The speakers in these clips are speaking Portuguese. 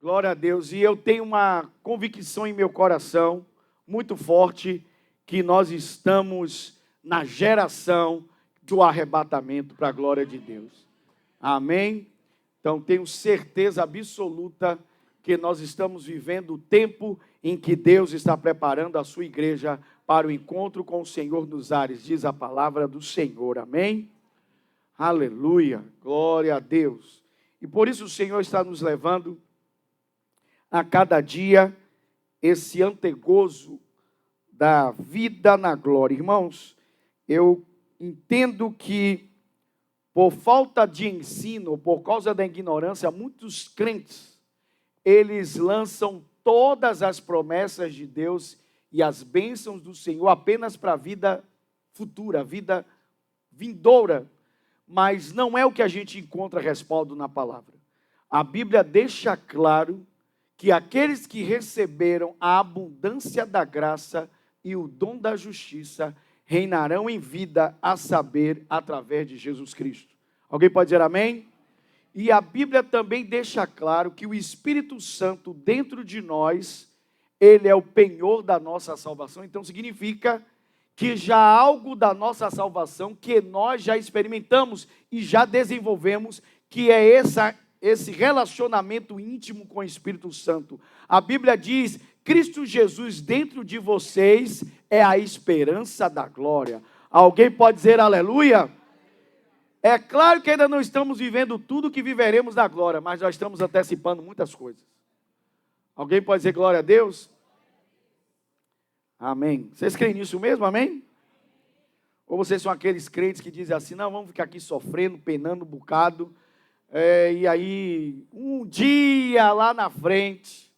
Glória a Deus. E eu tenho uma convicção em meu coração muito forte que nós estamos na geração do arrebatamento para a glória de Deus. Amém? Então tenho certeza absoluta que nós estamos vivendo o tempo em que Deus está preparando a sua igreja para o encontro com o Senhor nos ares, diz a palavra do Senhor. Amém? Aleluia. Glória a Deus. E por isso o Senhor está nos levando a cada dia esse antegozo da vida na glória. Irmãos, eu entendo que por falta de ensino, por causa da ignorância, muitos crentes, eles lançam todas as promessas de Deus e as bênçãos do Senhor apenas para a vida futura, a vida vindoura, mas não é o que a gente encontra respaldo na palavra. A Bíblia deixa claro que aqueles que receberam a abundância da graça e o dom da justiça reinarão em vida, a saber, através de Jesus Cristo. Alguém pode dizer amém? E a Bíblia também deixa claro que o Espírito Santo dentro de nós, ele é o penhor da nossa salvação. Então significa que já há algo da nossa salvação que nós já experimentamos e já desenvolvemos, que é esse relacionamento íntimo com o Espírito Santo. A Bíblia diz: Cristo Jesus dentro de vocês é a esperança da glória. Alguém pode dizer aleluia? É claro que ainda não estamos vivendo tudo que viveremos da glória, mas nós estamos antecipando muitas coisas. Alguém pode dizer glória a Deus? Amém. Vocês creem nisso mesmo? Amém? Ou vocês são aqueles crentes que dizem assim: não, vamos ficar aqui sofrendo, penando um bocado, e aí um dia lá na frente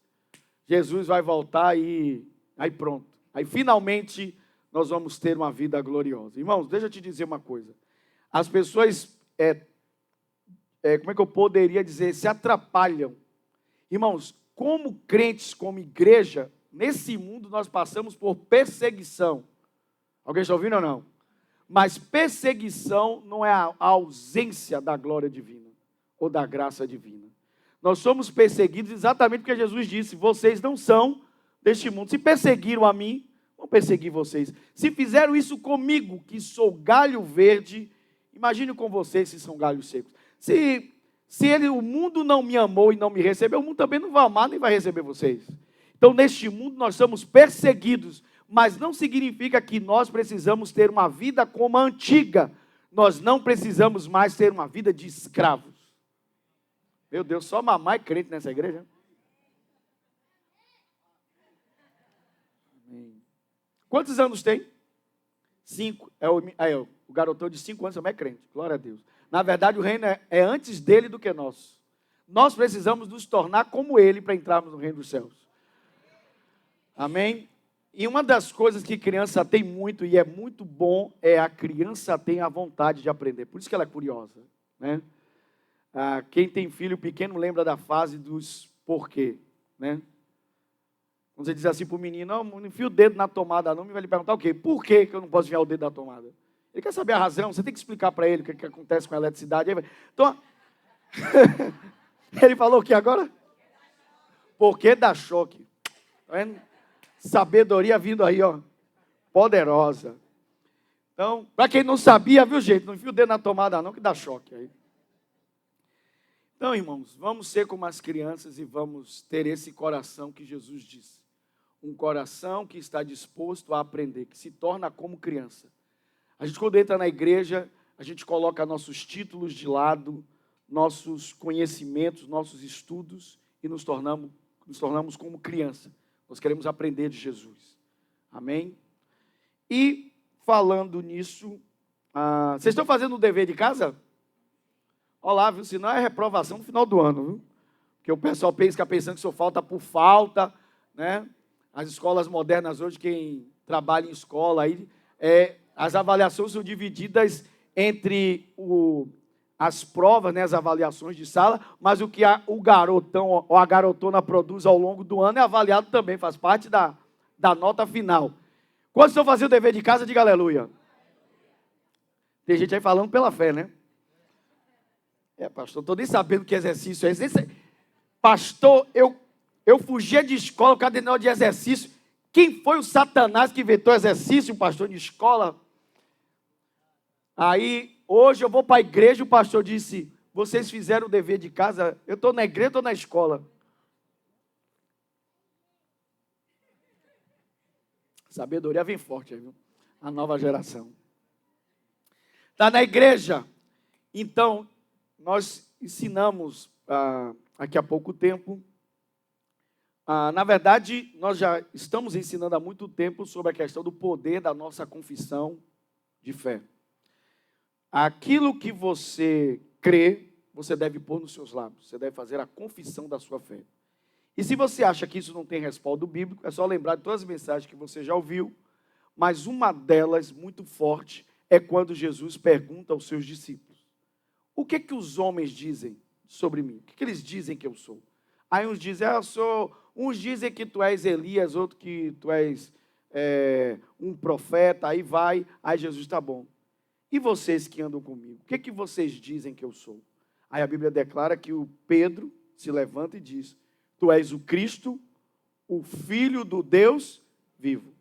Jesus vai voltar e aí pronto. Aí finalmente nós vamos ter uma vida gloriosa. Irmãos, deixa eu te dizer uma coisa. As pessoas, como é que eu poderia dizer, se atrapalham. Irmãos, como crentes, como igreja, nesse mundo nós passamos por perseguição. Alguém está ouvindo ou não? Mas perseguição não é a ausência da glória divina ou da graça divina. Nós somos perseguidos exatamente porque Jesus disse: vocês não são deste mundo. Se perseguiram a mim, vão perseguir vocês. Se fizeram isso comigo, que sou galho verde, imagine com vocês se são galhos secos. Se o mundo não me amou e não me recebeu, o mundo também não vai amar nem vai receber vocês. Então, neste mundo nós somos perseguidos, mas não significa que nós precisamos ter uma vida como a antiga. Nós não precisamos mais ter uma vida de escravos. Meu Deus, só mamãe crente nessa igreja. Quantos anos tem? 5. O garotão de 5 anos também é crente. Glória a Deus. Na verdade, o reino é antes dele do que nós. Nós precisamos nos tornar como ele para entrarmos no reino dos céus. Amém? E uma das coisas que criança tem muito, e é muito bom, é a criança tem a vontade de aprender. Por isso que ela é curiosa, né? Quem tem filho pequeno lembra da fase dos porquê, né? Quando você diz assim para o menino: não enfia o dedo na tomada não, ele vai lhe perguntar o quê? Por que eu não posso enfiar o dedo na tomada? Ele quer saber a razão, você tem que explicar para ele o que acontece com a eletricidade. Então, ele falou o que agora? Porque dá choque. Tá vendo? Sabedoria vindo aí, ó, poderosa. Então, para quem não sabia, viu, gente? Não enfia o dedo na tomada não, que dá choque aí. Então, irmãos, vamos ser como as crianças e vamos ter esse coração que Jesus disse. Um coração que está disposto a aprender, que se torna como criança. A gente, quando entra na igreja, a gente coloca nossos títulos de lado, nossos conhecimentos, nossos estudos, e nos tornamos como criança. Nós queremos aprender de Jesus. Amém? E, falando nisso, vocês estão fazendo o dever de casa? Olha lá, viu? Senão é reprovação no final do ano, viu? Porque o pessoal fica pensando que só falta por falta, né? As escolas modernas hoje, quem trabalha em escola, aí, as avaliações são divididas entre as provas, né, as avaliações de sala, mas o que o garotão ou a garotona produz ao longo do ano é avaliado também, faz parte da nota final. Quando estão fazendo o dever de casa, diga aleluia. Tem gente aí falando pela fé, né? Pastor, não estou nem sabendo que exercício é esse. Pastor, eu fugia de escola, cadê de exercício? Quem foi o Satanás que inventou exercício, pastor, de escola? Aí, hoje eu vou para a igreja, o pastor disse, vocês fizeram o dever de casa, eu estou na igreja, estou na escola. Sabedoria vem forte, viu? A nova geração. Está na igreja. Então, nós ensinamos aqui há pouco tempo. Na verdade, nós já estamos ensinando há muito tempo sobre a questão do poder da nossa confissão de fé. Aquilo que você crê, você deve pôr nos seus lábios. Você deve fazer a confissão da sua fé. E se você acha que isso não tem respaldo bíblico, é só lembrar de todas as mensagens que você já ouviu, mas uma delas, muito forte, é quando Jesus pergunta aos seus discípulos, o que os homens dizem sobre mim? O que eles dizem que eu sou? Aí uns dizem, uns dizem que tu és Elias, outros que tu és um profeta, aí vai, aí Jesus está bom. E vocês que andam comigo, o que vocês dizem que eu sou? Aí a Bíblia declara que o Pedro se levanta e diz, tu és o Cristo, o Filho do Deus vivo.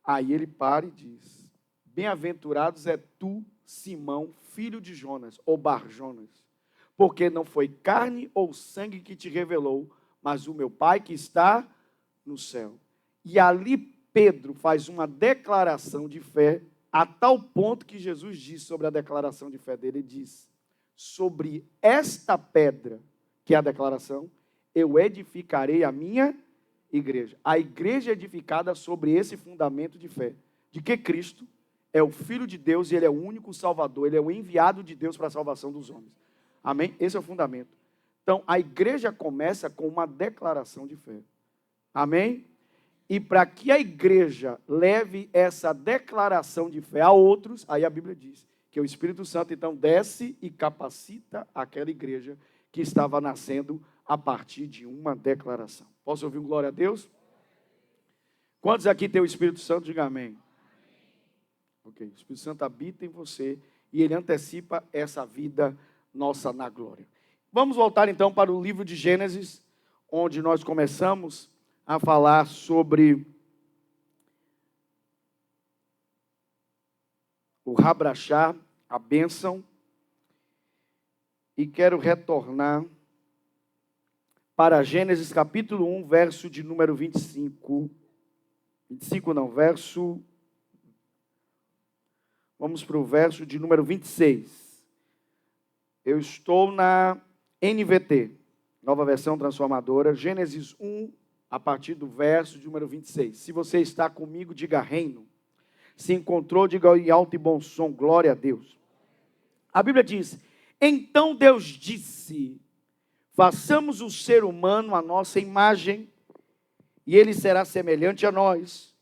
Aí ele para e diz, bem-aventurados é tu, Simão, filho de Jonas, ou Bar-Jonas, porque não foi carne ou sangue que te revelou, mas o meu Pai que está no céu. E ali Pedro faz uma declaração de fé, a tal ponto que Jesus diz sobre a declaração de fé dele, ele diz, sobre esta pedra, que é a declaração, eu edificarei a minha igreja. A igreja é edificada sobre esse fundamento de fé, de que Cristo é o Filho de Deus e Ele é o único Salvador, Ele é o enviado de Deus para a salvação dos homens. Amém? Esse é o fundamento. Então, a igreja começa com uma declaração de fé. Amém? E para que a igreja leve essa declaração de fé a outros, aí a Bíblia diz que o Espírito Santo, então, desce e capacita aquela igreja que estava nascendo a partir de uma declaração. Posso ouvir um glória a Deus? Quantos aqui tem o Espírito Santo? Diga amém. Ok, o Espírito Santo habita em você e ele antecipa essa vida nossa na glória. Vamos voltar então para o livro de Gênesis, onde nós começamos a falar sobre o Rabrachá, a bênção, e quero retornar para Gênesis capítulo 1, verso de número 25. 25 não, vamos para o verso de número 26. Eu estou na NVT, Nova Versão Transformadora, Gênesis 1, a partir do verso de número 26. Se você está comigo, diga reino. Se encontrou, diga em alto e bom som, glória a Deus. A Bíblia diz, então Deus disse, façamos o ser humano à nossa imagem, e ele será semelhante a nós,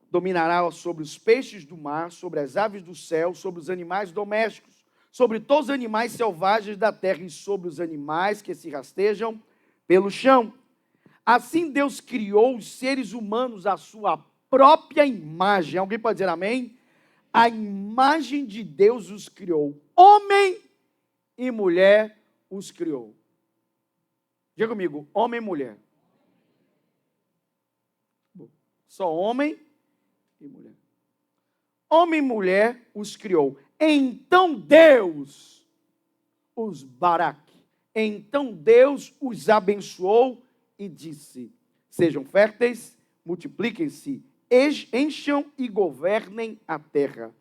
dominará sobre os peixes do mar, sobre as aves do céu, sobre os animais domésticos, sobre todos os animais selvagens da terra e sobre os animais que se rastejam pelo chão. Assim Deus criou os seres humanos à sua própria imagem. Alguém pode dizer amém? A imagem de Deus os criou. Homem e mulher os criou. Diga comigo, homem e mulher. Só homem e mulher. Homem e mulher os criou. Então Deus os baraque. Então Deus os abençoou e disse, sejam férteis, multipliquem-se, encham e governem a terra.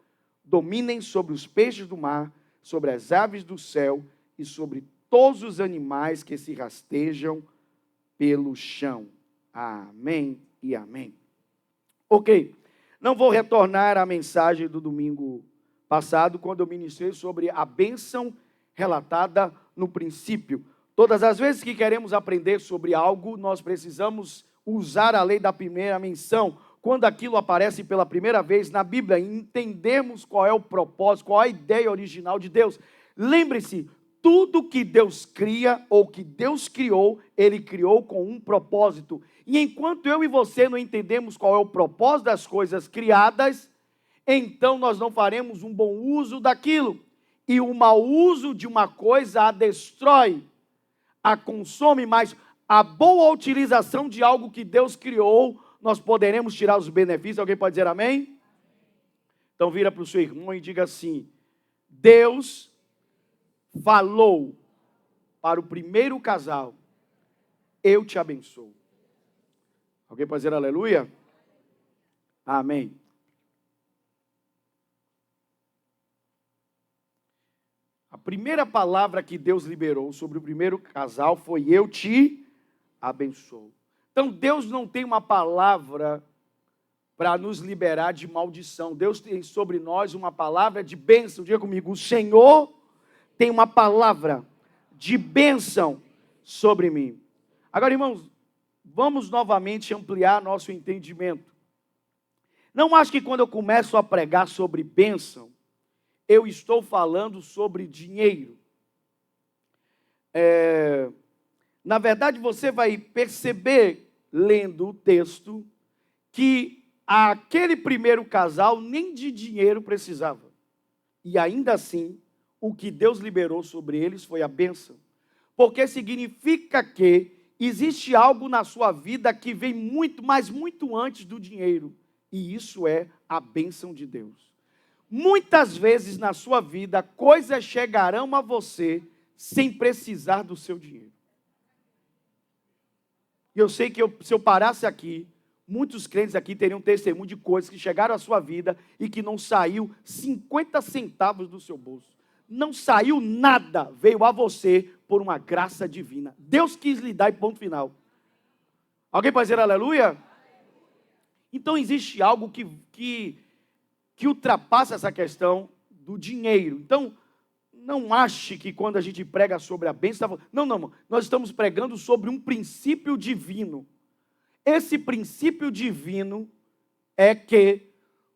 Dominem sobre os peixes do mar, sobre as aves do céu e sobre todos os animais que se rastejam pelo chão. Amém e amém. Ok, não vou retornar à mensagem do domingo passado, quando eu ministrei sobre a bênção relatada no princípio. Todas as vezes que queremos aprender sobre algo, nós precisamos usar a lei da primeira menção. Quando aquilo aparece pela primeira vez na Bíblia, entendemos qual é o propósito, qual é a ideia original de Deus. Lembre-se, tudo que Deus cria ou que Deus criou, Ele criou com um propósito. E enquanto eu e você não entendemos qual é o propósito das coisas criadas, então nós não faremos um bom uso daquilo. E o mau uso de uma coisa a destrói, a consome, mas a boa utilização de algo que Deus criou, nós poderemos tirar os benefícios. Alguém pode dizer amém? Então vira para o seu irmão e diga assim: Deus falou para o primeiro casal, eu te abençoo. Alguém pode dizer aleluia? Amém. A primeira palavra que Deus liberou sobre o primeiro casal foi: eu te abençoo. Então Deus não tem uma palavra para nos liberar de maldição. Deus tem sobre nós uma palavra de bênção. Diga comigo: o Senhor tem uma palavra de bênção sobre mim. Agora, irmãos, vamos novamente ampliar nosso entendimento. Não acho que quando eu começo a pregar sobre bênção, eu estou falando sobre dinheiro. Na verdade, você vai perceber, lendo o texto, que aquele primeiro casal nem de dinheiro precisava. E ainda assim, o que Deus liberou sobre eles foi a bênção. Porque significa que existe algo na sua vida que vem muito, mas muito antes do dinheiro. E isso é a bênção de Deus. Muitas vezes na sua vida, coisas chegarão a você sem precisar do seu dinheiro. E eu sei que se eu parasse aqui, muitos crentes aqui teriam testemunho de coisas que chegaram à sua vida e que não saiu 50 centavos do seu bolso. Não saiu nada, veio a você por uma graça divina. Deus quis lhe dar e ponto final. Alguém pode dizer aleluia? Então existe algo que ultrapassa essa questão do dinheiro. Então, não ache que quando a gente prega sobre a bênção... Não, nós estamos pregando sobre um princípio divino. Esse princípio divino é que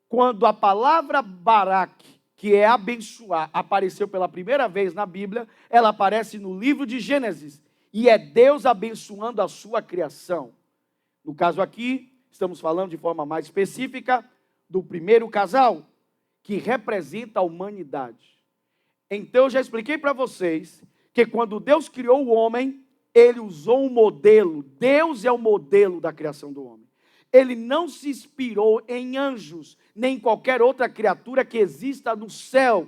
quando a palavra Barak, que é abençoar, apareceu pela primeira vez na Bíblia, ela aparece no livro de Gênesis, e é Deus abençoando a sua criação. No caso aqui, estamos falando de forma mais específica do primeiro casal, que representa a humanidade. Então, eu já expliquei para vocês que quando Deus criou o homem, Ele usou um modelo. Deus é o modelo da criação do homem. Ele não se inspirou em anjos, nem em qualquer outra criatura que exista no céu.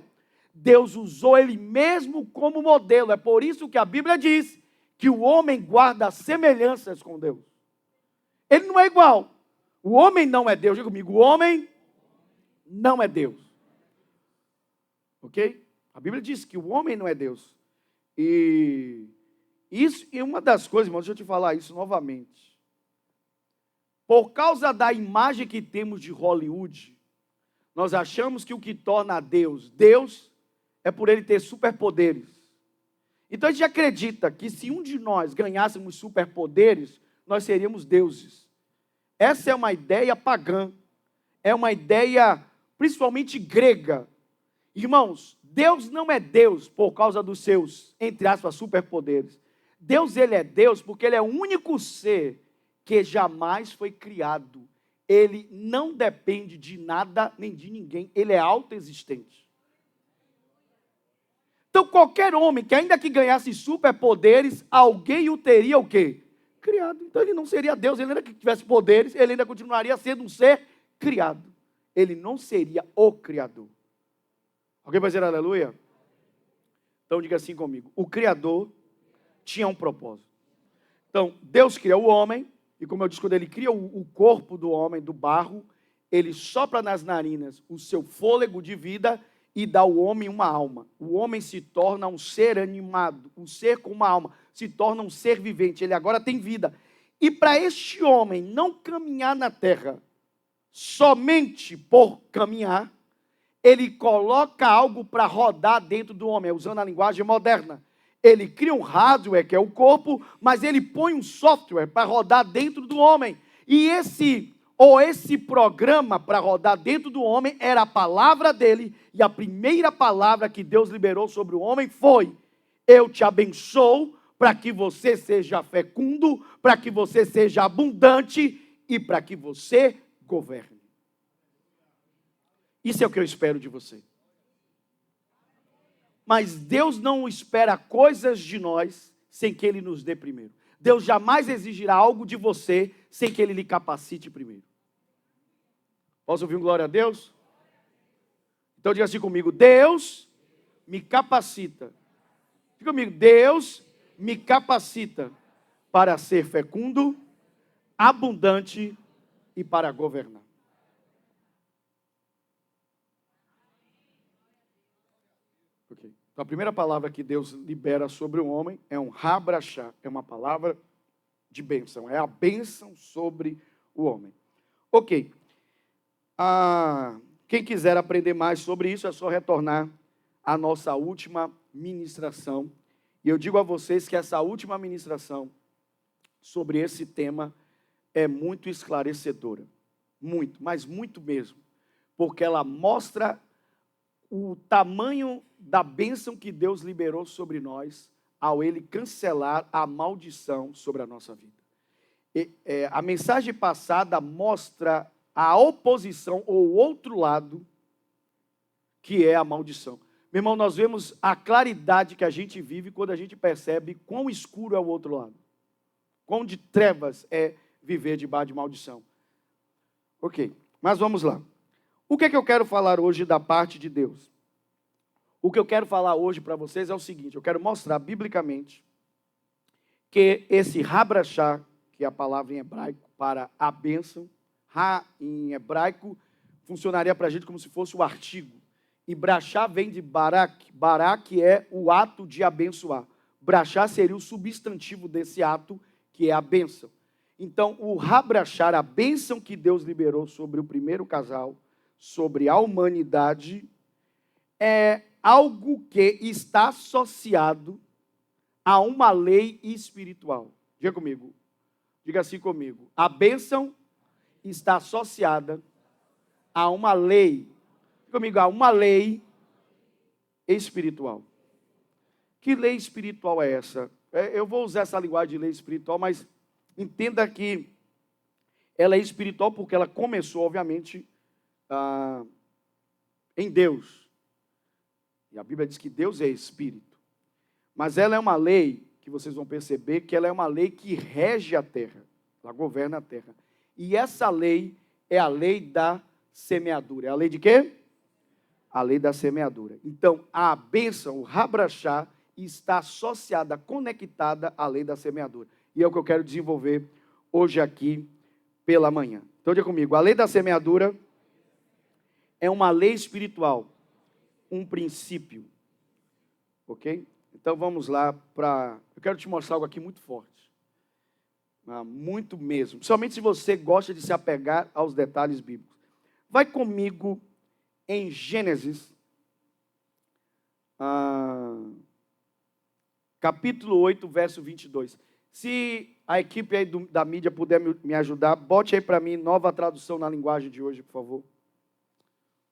Deus usou Ele mesmo como modelo. É por isso que a Bíblia diz que o homem guarda semelhanças com Deus. Ele não é igual. O homem não é Deus. Diga comigo: o homem não é Deus. Ok? A Bíblia diz que o homem não é Deus. E uma das coisas, irmãos, deixa eu te falar isso novamente. Por causa da imagem que temos de Hollywood, nós achamos que o que torna Deus é por Ele ter superpoderes. Então a gente acredita que se um de nós ganhássemos superpoderes, nós seríamos deuses. Essa é uma ideia pagã. É uma ideia principalmente grega. Irmãos, Deus não é Deus por causa dos seus, entre aspas, superpoderes. Deus, Ele é Deus porque Ele é o único ser que jamais foi criado. Ele não depende de nada nem de ninguém. Ele é autoexistente. Então, qualquer homem que ainda que ganhasse superpoderes, alguém o teria o quê? Criado. Então, ele não seria Deus. Ele ainda que tivesse poderes, ele ainda continuaria sendo um ser criado. Ele não seria o Criador. Alguém vai dizer aleluia? Então diga assim comigo: o Criador tinha um propósito. Então, Deus criou o homem, e como eu disse, quando Ele cria o corpo do homem, do barro, Ele sopra nas narinas o seu fôlego de vida e dá ao homem uma alma. O homem se torna um ser animado, um ser com uma alma, se torna um ser vivente, ele agora tem vida. E para este homem não caminhar na terra somente por caminhar, ele coloca algo para rodar dentro do homem, usando a linguagem moderna. Ele cria um hardware, que é o corpo, mas ele põe um software para rodar dentro do homem. E esse programa para rodar dentro do homem era a palavra dele, e a primeira palavra que Deus liberou sobre o homem foi: eu te abençoo para que você seja fecundo, para que você seja abundante e para que você governe. Isso é o que eu espero de você. Mas Deus não espera coisas de nós sem que Ele nos dê primeiro. Deus jamais exigirá algo de você sem que Ele lhe capacite primeiro. Posso ouvir um glória a Deus? Então diga assim comigo: Deus me capacita. Diga comigo: Deus me capacita para ser fecundo, abundante e para governar. Okay. Então a primeira palavra que Deus libera sobre o homem é um rabrachá, é uma palavra de bênção, é a bênção sobre o homem. Ok. Quem quiser aprender mais sobre isso é só retornar à nossa última ministração. E eu digo a vocês que essa última ministração sobre esse tema é muito esclarecedora. Muito, mas muito mesmo. Porque ela mostra o tamanho da bênção que Deus liberou sobre nós ao Ele cancelar a maldição sobre a nossa vida. A mensagem passada mostra a oposição ou o outro lado, que é a maldição. Meu irmão, nós vemos a claridade que a gente vive quando a gente percebe quão escuro é o outro lado. Quão de trevas é viver debaixo de maldição. Ok, mas vamos lá. O que é que eu quero falar hoje da parte de Deus? O que eu quero falar hoje para vocês é o seguinte: eu quero mostrar biblicamente que esse rabrachá, que é a palavra em hebraico para a bênção, ra em hebraico funcionaria para a gente como se fosse o artigo. E brachá vem de barak. Barak é o ato de abençoar. Brachá seria o substantivo desse ato, que é a bênção. Então, o rabrachar, a bênção que Deus liberou sobre o primeiro casal, sobre a humanidade, é algo que está associado a uma lei espiritual. Diga comigo. Diga assim comigo. A bênção está associada a uma lei. Diga comigo, a uma lei espiritual. Que lei espiritual é essa? Eu vou usar essa linguagem de lei espiritual, mas entenda que ela é espiritual porque ela começou, obviamente, em Deus. E a Bíblia diz que Deus é espírito. Mas ela é uma lei, que vocês vão perceber, que ela é uma lei que rege a terra. Ela governa a terra. E essa lei é a lei da semeadura. É a lei de quê? A lei da semeadura. Então, a bênção, o rabrachá, está associada, conectada à lei da semeadura. E é o que eu quero desenvolver hoje aqui pela manhã. Então, diga comigo, a lei da semeadura é uma lei espiritual, um princípio. Ok? Então, vamos lá para... Eu quero te mostrar algo aqui muito forte. Muito mesmo. Principalmente se você gosta de se apegar aos detalhes bíblicos. Vai comigo em Gênesis, capítulo 8, verso 22. Se a equipe aí da mídia puder me ajudar, bote aí para mim nova tradução na linguagem de hoje, por favor.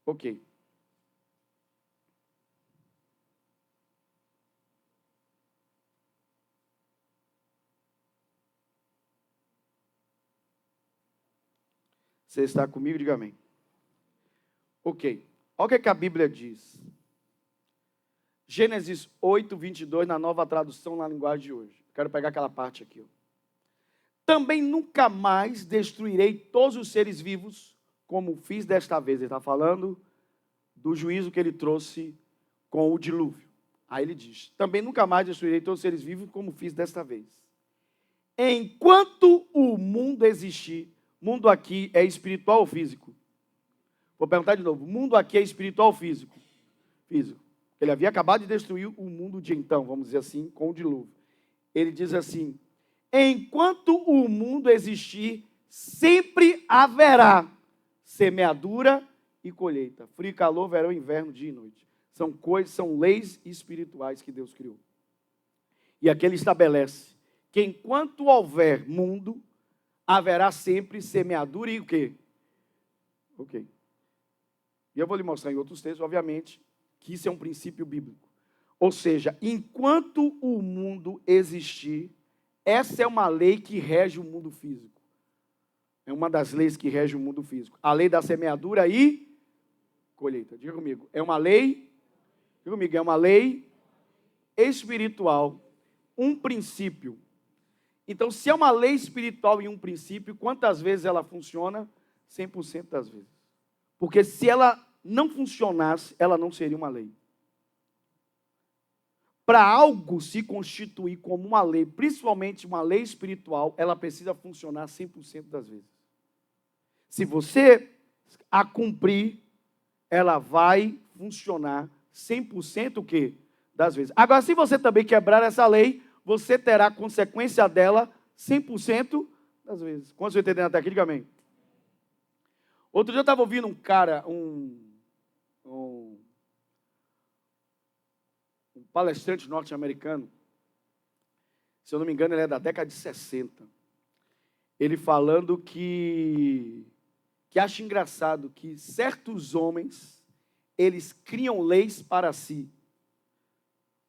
Ok. Você está comigo? Diga amém. Ok. Olha o que a Bíblia diz. Gênesis 8, 22, na nova tradução na linguagem de hoje. Quero pegar aquela parte aqui. Ó. Também nunca mais destruirei todos os seres vivos, como fiz desta vez. Ele está falando do juízo que ele trouxe com o dilúvio. Aí ele diz, também nunca mais destruirei todos os seres vivos, como fiz desta vez. Enquanto o mundo existir, mundo aqui é espiritual ou físico? Vou perguntar de novo, mundo aqui é espiritual ou físico? Físico. Ele havia acabado de destruir o mundo de então, vamos dizer assim, com o dilúvio. Ele diz assim, enquanto o mundo existir, sempre haverá semeadura e colheita. Frio e calor, verão, inverno, dia e noite. São leis espirituais que Deus criou. E aqui ele estabelece que enquanto houver mundo, haverá sempre semeadura e o quê? Ok. E eu vou lhe mostrar em outros textos, obviamente, que isso é um princípio bíblico. Ou seja, enquanto o mundo existir, essa é uma lei que rege o mundo físico. É uma das leis que rege o mundo físico. A lei da semeadura e colheita. Diga comigo, é uma lei, diga comigo, é uma lei espiritual, um princípio. Então, se é uma lei espiritual e um princípio, quantas vezes ela funciona? 100% das vezes. Porque se ela não funcionasse, ela não seria uma lei. Para algo se constituir como uma lei, principalmente uma lei espiritual, ela precisa funcionar 100% das vezes. Se você a cumprir, ela vai funcionar 100% o quê? Das vezes. Agora, se você também quebrar essa lei, você terá consequência dela 100% das vezes. Quantos estão entendendo até aqui? Diga amém. Outro dia eu estava ouvindo um cara, um palestrante norte-americano, se eu não me engano, ele é da década de 60. Ele falando que acha engraçado que certos homens, eles criam leis para si.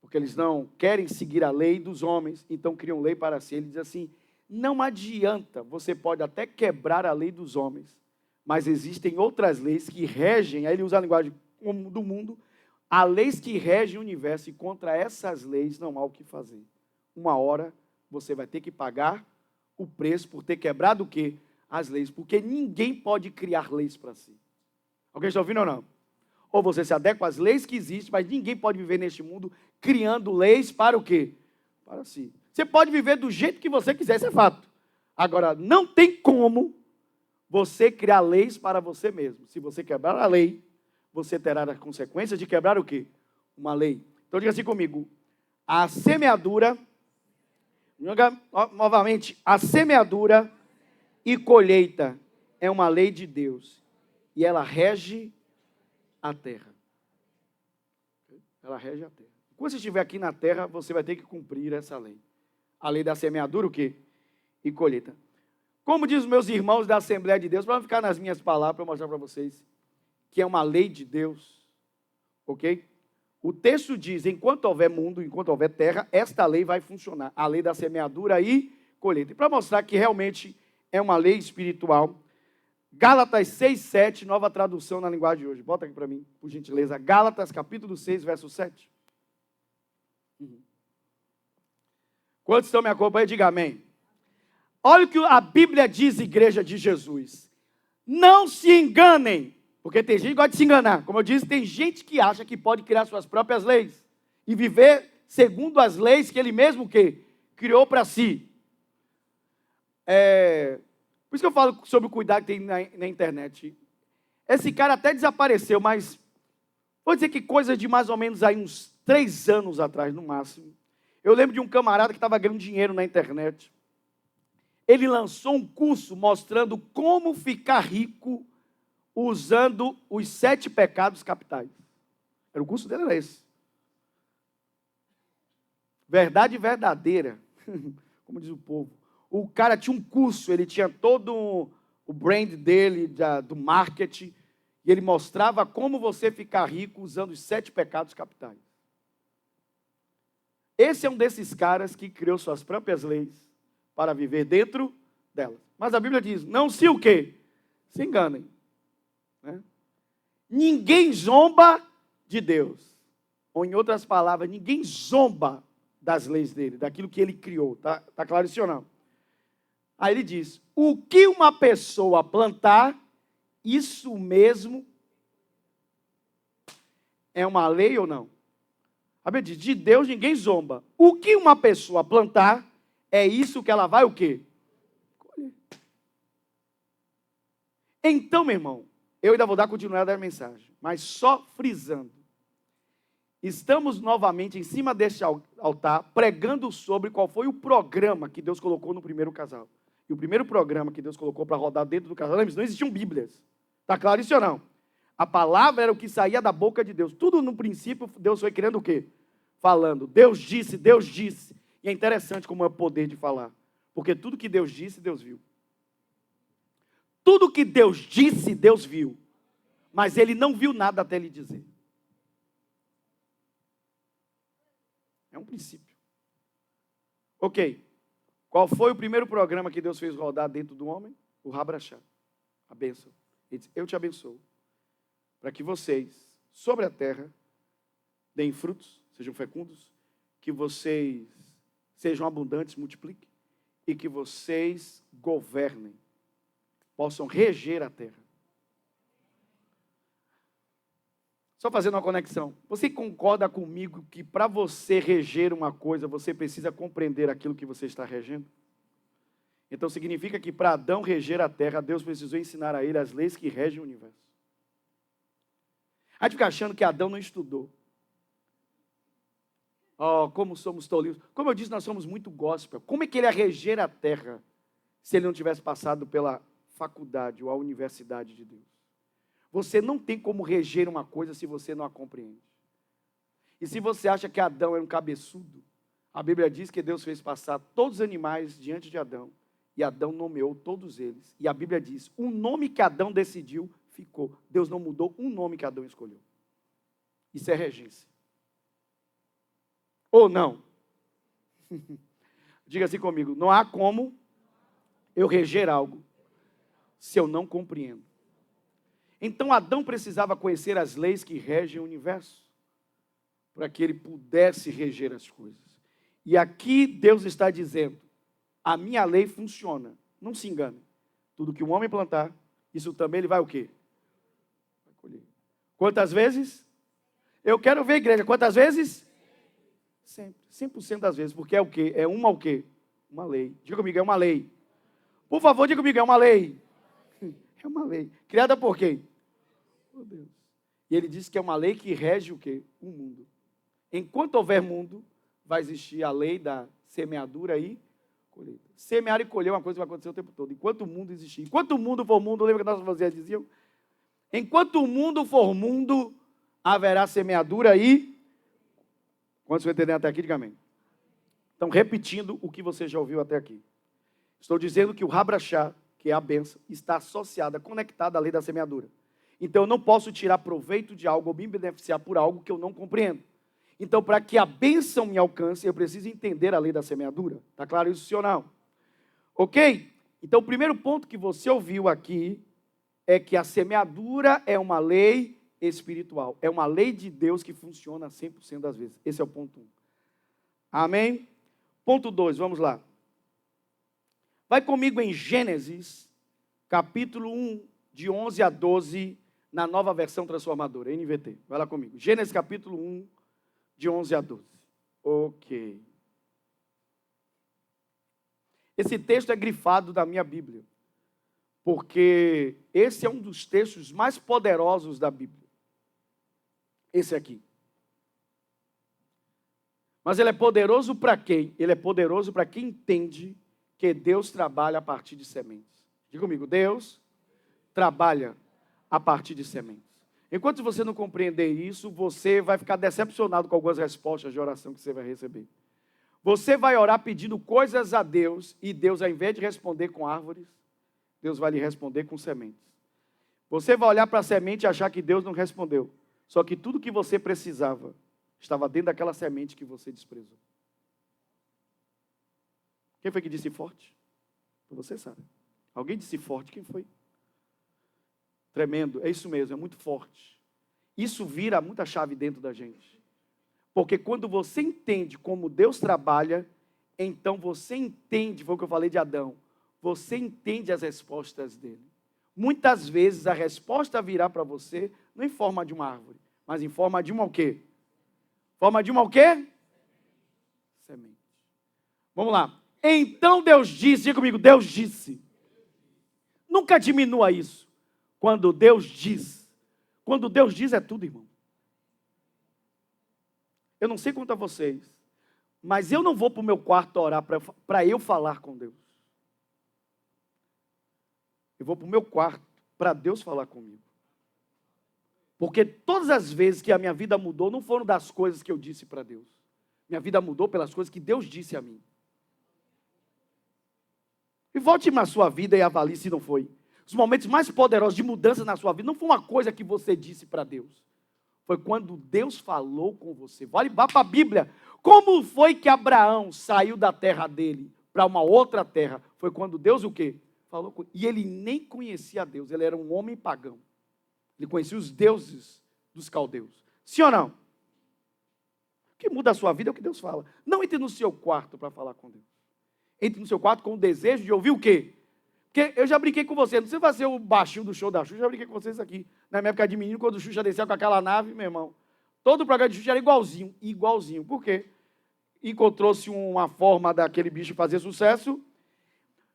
Porque eles não querem seguir a lei dos homens, então criam lei para si. Ele diz assim, não adianta, você pode até quebrar a lei dos homens, mas existem outras leis que regem, aí ele usa a linguagem do mundo, há leis que regem o universo e contra essas leis não há o que fazer. Uma hora você vai ter que pagar o preço por ter quebrado o quê? As leis, porque ninguém pode criar leis para si. Alguém está ouvindo ou não? Ou você se adequa às leis que existem, mas ninguém pode viver neste mundo criando leis para o quê? Para si. Você pode viver do jeito que você quiser, isso é fato. Agora, não tem como você criar leis para você mesmo. Se você quebrar a lei, você terá as consequências de quebrar o quê? Uma lei. Então diga assim comigo, a semeadura, novamente, a semeadura e colheita é uma lei de Deus. E ela rege a terra. Ela rege a terra. Quando você estiver aqui na terra, você vai ter que cumprir essa lei. A lei da semeadura, o quê? E colheita. Como diz os meus irmãos da Assembleia de Deus, para não ficar nas minhas palavras, para mostrar para vocês, que é uma lei de Deus, ok? O texto diz, enquanto houver mundo, enquanto houver terra, esta lei vai funcionar. A lei da semeadura e colheita. E para mostrar que realmente é uma lei espiritual, Gálatas 6, 7, nova tradução na linguagem de hoje. Bota aqui para mim, por gentileza. Gálatas, capítulo 6, verso 7. Quantos estão me acompanhando? Diga amém. Olha o que a Bíblia diz, igreja de Jesus. Não se enganem, porque tem gente que gosta de se enganar. Como eu disse, tem gente que acha que pode criar suas próprias leis e viver segundo as leis que ele mesmo que criou para si. Por isso que eu falo sobre o cuidado que tem na internet. Esse cara até desapareceu, mas vou dizer que coisa de mais ou menos aí uns 3 anos atrás, no máximo. Eu lembro de um camarada que estava ganhando dinheiro na internet. Ele lançou um curso mostrando como ficar rico usando os 7 pecados capitais. O curso dele era esse. Verdade verdadeira, como diz o povo. O cara tinha um curso, ele tinha todo o brand dele, do marketing, e ele mostrava como você ficar rico usando os 7 pecados capitais. Esse é um desses caras que criou suas próprias leis para viver dentro delas. Mas a Bíblia diz, não se o quê? Se enganem. Né? Ninguém zomba de Deus. Ou em outras palavras, ninguém zomba das leis dele, daquilo que ele criou. Tá claro isso ou não? Aí ele diz, o que uma pessoa plantar, isso mesmo é uma lei ou não? A Bíblia diz, de Deus ninguém zomba. O que uma pessoa plantar, é isso que ela vai o quê? Colher. Então, meu irmão, eu ainda vou dar continuidade à mensagem, mas só frisando. Estamos novamente em cima deste altar, pregando sobre qual foi o programa que Deus colocou no primeiro casal. E o primeiro programa que Deus colocou para rodar dentro do casal, não existiam Bíblias. Está claro isso ou não? A palavra era o que saía da boca de Deus. Tudo no princípio, Deus foi criando o quê? Falando. Deus disse, Deus disse. E é interessante como é o poder de falar. Porque tudo que Deus disse, Deus viu. Tudo que Deus disse, Deus viu. Mas ele não viu nada até ele dizer. É um princípio. Ok. Qual foi o primeiro programa que Deus fez rodar dentro do homem? O Rabrachá. A bênção. Ele disse, eu te abençoo. Para que vocês, sobre a terra, deem frutos, sejam fecundos, que vocês sejam abundantes, multipliquem, e que vocês governem, possam reger a terra. Só fazendo uma conexão. Você concorda comigo que para você reger uma coisa, você precisa compreender aquilo que você está regendo? Então significa que para Adão reger a terra, Deus precisou ensinar a ele as leis que regem o universo. A gente fica achando que Adão não estudou. Oh, como somos tolinhos. Como eu disse, nós somos muito gospel. Como é que ele ia reger a terra se ele não tivesse passado pela faculdade ou a universidade de Deus? Você não tem como reger uma coisa se você não a compreende. E se você acha que Adão era um cabeçudo, a Bíblia diz que Deus fez passar todos os animais diante de Adão, e Adão nomeou todos eles. E a Bíblia diz, o nome que Adão decidiu ficou. Deus não mudou um nome que Adão escolheu. Isso é regência. Ou não? Diga assim comigo, não há como eu reger algo se eu não compreendo. Então Adão precisava conhecer as leis que regem o universo, para que ele pudesse reger as coisas. E aqui Deus está dizendo, a minha lei funciona, não se engane. Tudo que um homem plantar, isso também ele vai o quê? Vai colher. Quantas vezes? Eu quero ver, igreja, quantas vezes? Sempre, 100% das vezes, porque é o quê? É uma o quê? Uma lei. Diga comigo, é uma lei. Por favor, diga comigo, é uma lei. É uma lei. Criada por quem? Por Deus. E ele diz que é uma lei que rege o quê? O mundo. Enquanto houver mundo, vai existir a lei da semeadura e colheita. Semear e colher é uma coisa que vai acontecer o tempo todo. Enquanto o mundo existir. Enquanto o mundo for mundo, lembra que nossos avós diziam? Enquanto o mundo for mundo, haverá semeadura e... Quantos vão entender até aqui? Diga amém. Então, repetindo o que você já ouviu até aqui. Estou dizendo que o Rabrachá, que é a bênção, está associada, conectada à lei da semeadura. Então, eu não posso tirar proveito de algo ou me beneficiar por algo que eu não compreendo. Então, para que a bênção me alcance, eu preciso entender a lei da semeadura. Está claro isso, sim ou não? Ok? Então, o primeiro ponto que você ouviu aqui é que a semeadura é uma lei espiritual. É uma lei de Deus que funciona 100% das vezes. Esse é o ponto 1. Amém? Ponto 2, vamos lá. Vai comigo em Gênesis, capítulo 1, de 11 a 12, na nova versão transformadora, NVT. Vai lá comigo. Gênesis, capítulo 1, de 11 a 12. Ok. Esse texto é grifado da minha Bíblia, porque esse é um dos textos mais poderosos da Bíblia. Esse aqui. Mas ele é poderoso para quem? Ele é poderoso para quem entende que Deus trabalha a partir de sementes. Diga comigo, Deus trabalha a partir de sementes. Enquanto você não compreender isso, você vai ficar decepcionado com algumas respostas de oração que você vai receber. Você vai orar pedindo coisas a Deus, e Deus, ao invés de responder com árvores, Deus vai lhe responder com sementes. Você vai olhar para a semente e achar que Deus não respondeu. Só que tudo que você precisava estava dentro daquela semente que você desprezou. Quem foi que disse forte? Você sabe. Alguém disse forte, quem foi? Tremendo, é isso mesmo, é muito forte. Isso vira muita chave dentro da gente. Porque quando você entende como Deus trabalha, então você entende, foi o que eu falei de Adão, você entende as respostas dele. Muitas vezes a resposta virá para você, não em forma de uma árvore, mas em forma de uma o quê? Forma de uma o quê? Semente. Vamos lá. Então Deus disse, diga comigo, Deus disse. Nunca diminua isso. Quando Deus diz. Quando Deus diz é tudo, irmão. Eu não sei quanto a vocês, mas eu não vou para o meu quarto orar para eu falar com Deus. Eu vou para o meu quarto para Deus falar comigo. Porque todas as vezes que a minha vida mudou, não foram das coisas que eu disse para Deus. Minha vida mudou pelas coisas que Deus disse a mim. E volte na sua vida e avalie se não foi. Os momentos mais poderosos de mudança na sua vida não foi uma coisa que você disse para Deus. Foi quando Deus falou com você. Vá para a Bíblia. Como foi que Abraão saiu da terra dele para uma outra terra? Foi quando Deus o quê? Falou com ele. E ele nem conhecia Deus. Ele era um homem pagão. Ele conhecia os deuses dos caldeus. Sim ou não? O que muda a sua vida é o que Deus fala. Não entre no seu quarto para falar com Deus. entre no seu quarto com o desejo de ouvir o quê? Porque eu já brinquei com você, não sei se vai ser o baixinho do show da Xuxa, eu já brinquei com vocês aqui. Na minha época de menino, quando o Xuxa desceu com aquela nave, meu irmão, todo o programa de Xuxa era igualzinho, igualzinho. Por quê? Encontrou-se uma forma daquele bicho fazer sucesso.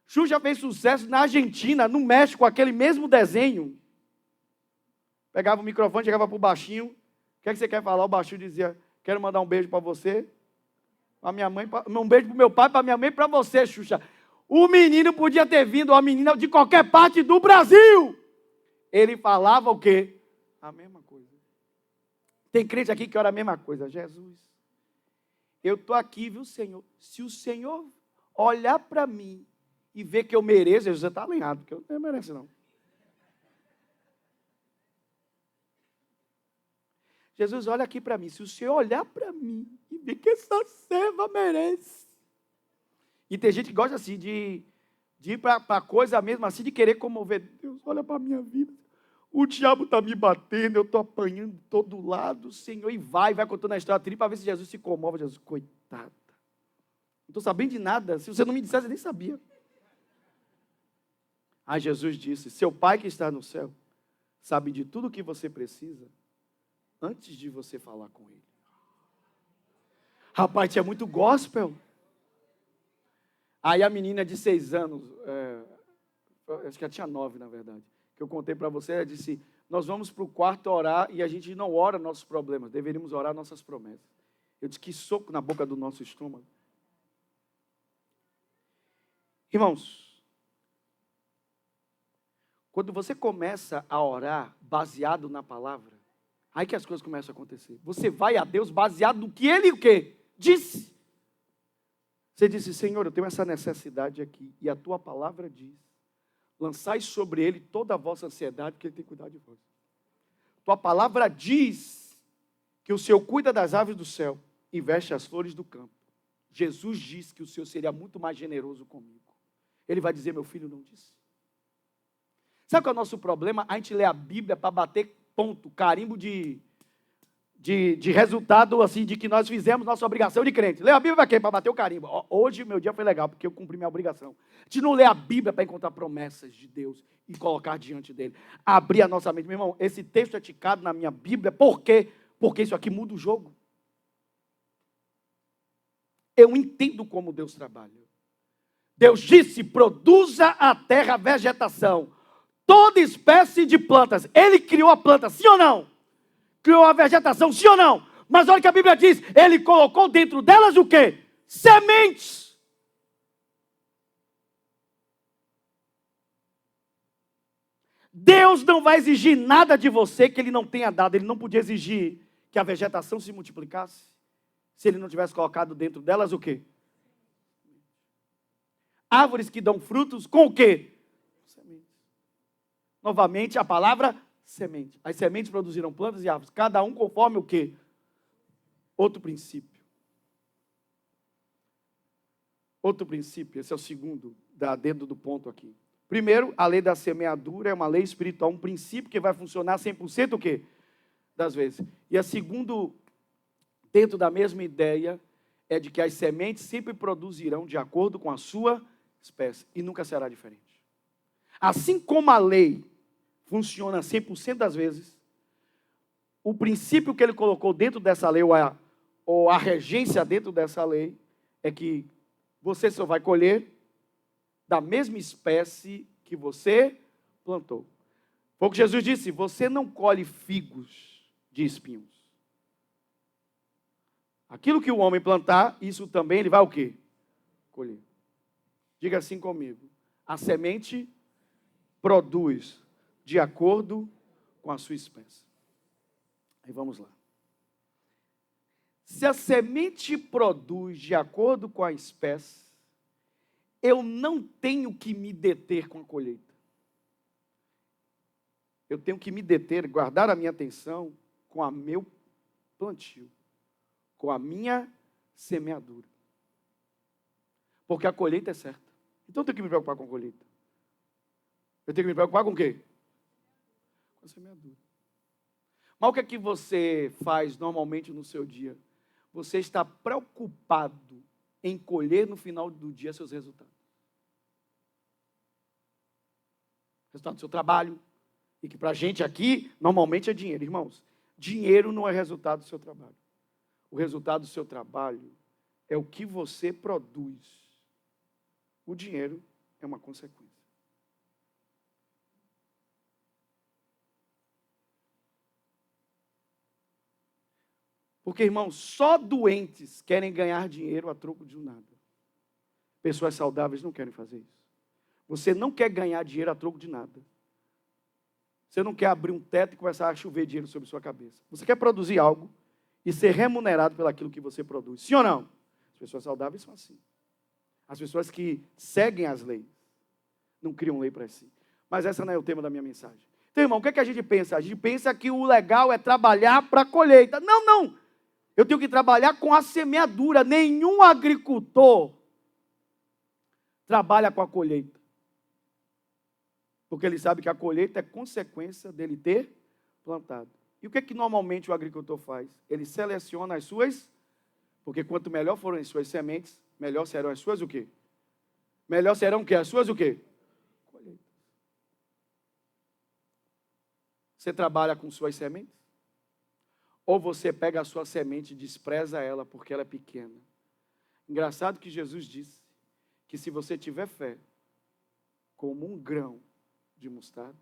Xuxa fez sucesso na Argentina, no México, com aquele mesmo desenho. Pegava o microfone, chegava para o baixinho. O que é que você quer falar? O baixinho dizia, quero mandar um beijo para você, para minha mãe, um beijo para o meu pai, para minha mãe e para você, Xuxa. O menino podia ter vindo, ou a menina, de qualquer parte do Brasil. Ele falava o quê? A mesma coisa. Tem crente aqui que ora a mesma coisa. Jesus, eu estou aqui, viu, Senhor? Se o Senhor olhar para mim e ver que eu mereço, Jesus está alinhado, porque eu não mereço, não. Jesus, olha aqui para mim. Se o Senhor olhar para mim e ver que essa serva merece. E tem gente que gosta assim de ir para coisa mesmo assim, de querer comover. Deus, olha para a minha vida. O diabo está me batendo, eu estou apanhando de todo lado, Senhor. E vai contando a história triste para ver se Jesus se comove. Jesus, coitada. Não estou sabendo de nada. Se você não me dissesse, eu nem sabia. Aí Jesus disse, seu Pai que está no céu, sabe de tudo o que você precisa, antes de você falar com Ele. Rapaz, tinha muito gospel. Aí a menina de 6 anos, acho que ela tinha 9, na verdade, que eu contei para você, ela disse, nós vamos para o quarto orar e a gente não ora nossos problemas, deveríamos orar nossas promessas. Eu disse, que soco na boca do nosso estômago. Irmãos, quando você começa a orar baseado na palavra, aí que as coisas começam a acontecer. Você vai a Deus baseado no que Ele o quê? Disse. Você disse, Senhor, eu tenho essa necessidade aqui, e a tua palavra diz, lançai sobre ele toda a vossa ansiedade, porque ele tem cuidado de vós. Tua palavra diz que o Senhor cuida das aves do céu e veste as flores do campo. Jesus diz que o Senhor seria muito mais generoso comigo. Ele vai dizer, meu filho não disse. Sabe qual é o nosso problema? A gente lê a Bíblia para bater ponto, carimbo de resultado, assim, de que nós fizemos nossa obrigação de crente. Lê a Bíblia para quê? Para bater o carimbo. Hoje meu dia foi legal, porque eu cumpri minha obrigação. A gente não lê a Bíblia para encontrar promessas de Deus e colocar diante dele. Abrir a nossa mente. Meu irmão, esse texto é ticado na minha Bíblia. Por quê? Porque isso aqui muda o jogo. Eu entendo como Deus trabalha. Deus disse, produza a terra vegetação. Toda espécie de plantas. Ele criou a planta, sim ou não? Criou a vegetação, sim ou não? Mas olha o que a Bíblia diz, ele colocou dentro delas o quê? Sementes. Deus não vai exigir nada de você que ele não tenha dado. Ele não podia exigir que a vegetação se multiplicasse, se ele não tivesse colocado dentro delas o quê? Árvores que dão frutos com o quê? Sementes. Novamente a palavra semente. As sementes produziram plantas e árvores, cada um conforme o quê? Outro princípio. Outro princípio, esse é o segundo, dentro do ponto aqui. Primeiro, a lei da semeadura é uma lei espiritual, um princípio que vai funcionar 100% o quê? Das vezes. E a segundo, dentro da mesma ideia, é de que as sementes sempre produzirão de acordo com a sua espécie, e nunca será diferente. Assim como a lei funciona 100% das vezes, o princípio que ele colocou dentro dessa lei, ou a regência dentro dessa lei, é que você só vai colher da mesma espécie que você plantou. Foi o que Jesus disse, você não colhe figos de espinhos. Aquilo que o homem plantar, isso também ele vai o quê? Colher. Diga assim comigo, a semente produz de acordo com a sua espécie. Aí vamos lá. Se a semente produz de acordo com a espécie, eu não tenho que me deter com a colheita. Eu tenho que me deter, guardar a minha atenção com o meu plantio, com a minha semeadura. Porque a colheita é certa. Então eu tenho que me preocupar com a colheita. Eu tenho que me preocupar com o quê? Com a semeadura. Mas o que é que você faz normalmente no seu dia? Você está preocupado em colher no final do dia seus resultados. Resultado do seu trabalho. E que para a gente aqui, normalmente é dinheiro. Irmãos, dinheiro não é resultado do seu trabalho. O resultado do seu trabalho é o que você produz. O dinheiro é uma consequência. Porque, irmãos, só doentes querem ganhar dinheiro a troco de nada. Pessoas saudáveis não querem fazer isso. Você não quer ganhar dinheiro a troco de nada. Você não quer abrir um teto e começar a chover dinheiro sobre sua cabeça. Você quer produzir algo e ser remunerado pelaquilo que você produz. Sim ou não? As pessoas saudáveis são assim. As pessoas que seguem as leis não criam lei para si. Mas esse não é o tema da minha mensagem. Então, irmão, o que é que a gente pensa? A gente pensa que o legal é trabalhar para a colheita. Não, não. Eu tenho que trabalhar com a semeadura. Nenhum agricultor trabalha com a colheita. Porque ele sabe que a colheita é consequência dele ter plantado. E o que é que normalmente o agricultor faz? Ele seleciona as suas, porque quanto melhor forem as suas sementes, melhor serão as suas o quê? Melhor serão o quê? As suas o quê? Colheitas. Você trabalha com suas sementes? Ou você pega a sua semente e despreza ela porque ela é pequena? Engraçado que Jesus disse que se você tiver fé, como um grão de mostarda,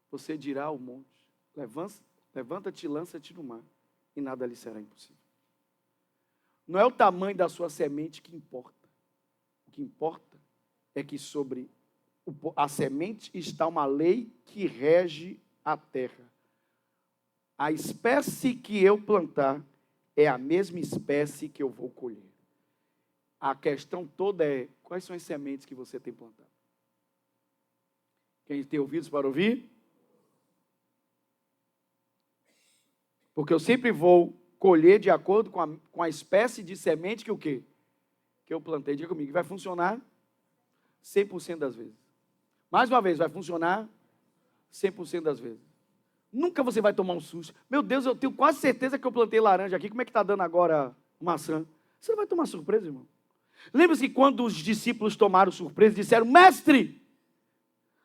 você dirá ao monte, levanta-te e lança-te no mar, e nada lhe será impossível. Não é o tamanho da sua semente que importa. O que importa é que sobre a semente está uma lei que rege a terra. A espécie que eu plantar é a mesma espécie que eu vou colher. A questão toda é, quais são as sementes que você tem plantado? Quem tem ouvidos para ouvir? Porque eu sempre vou colher de acordo com a espécie de semente que o quê? Que eu plantei. Diga comigo, vai funcionar 100% das vezes. Mais uma vez, vai funcionar 100% das vezes. Nunca você vai tomar um susto. Meu Deus, eu tenho quase certeza que eu plantei laranja aqui. Como é que está dando agora maçã? Você não vai tomar surpresa, irmão. Lembra-se que quando os discípulos tomaram surpresa, disseram, mestre,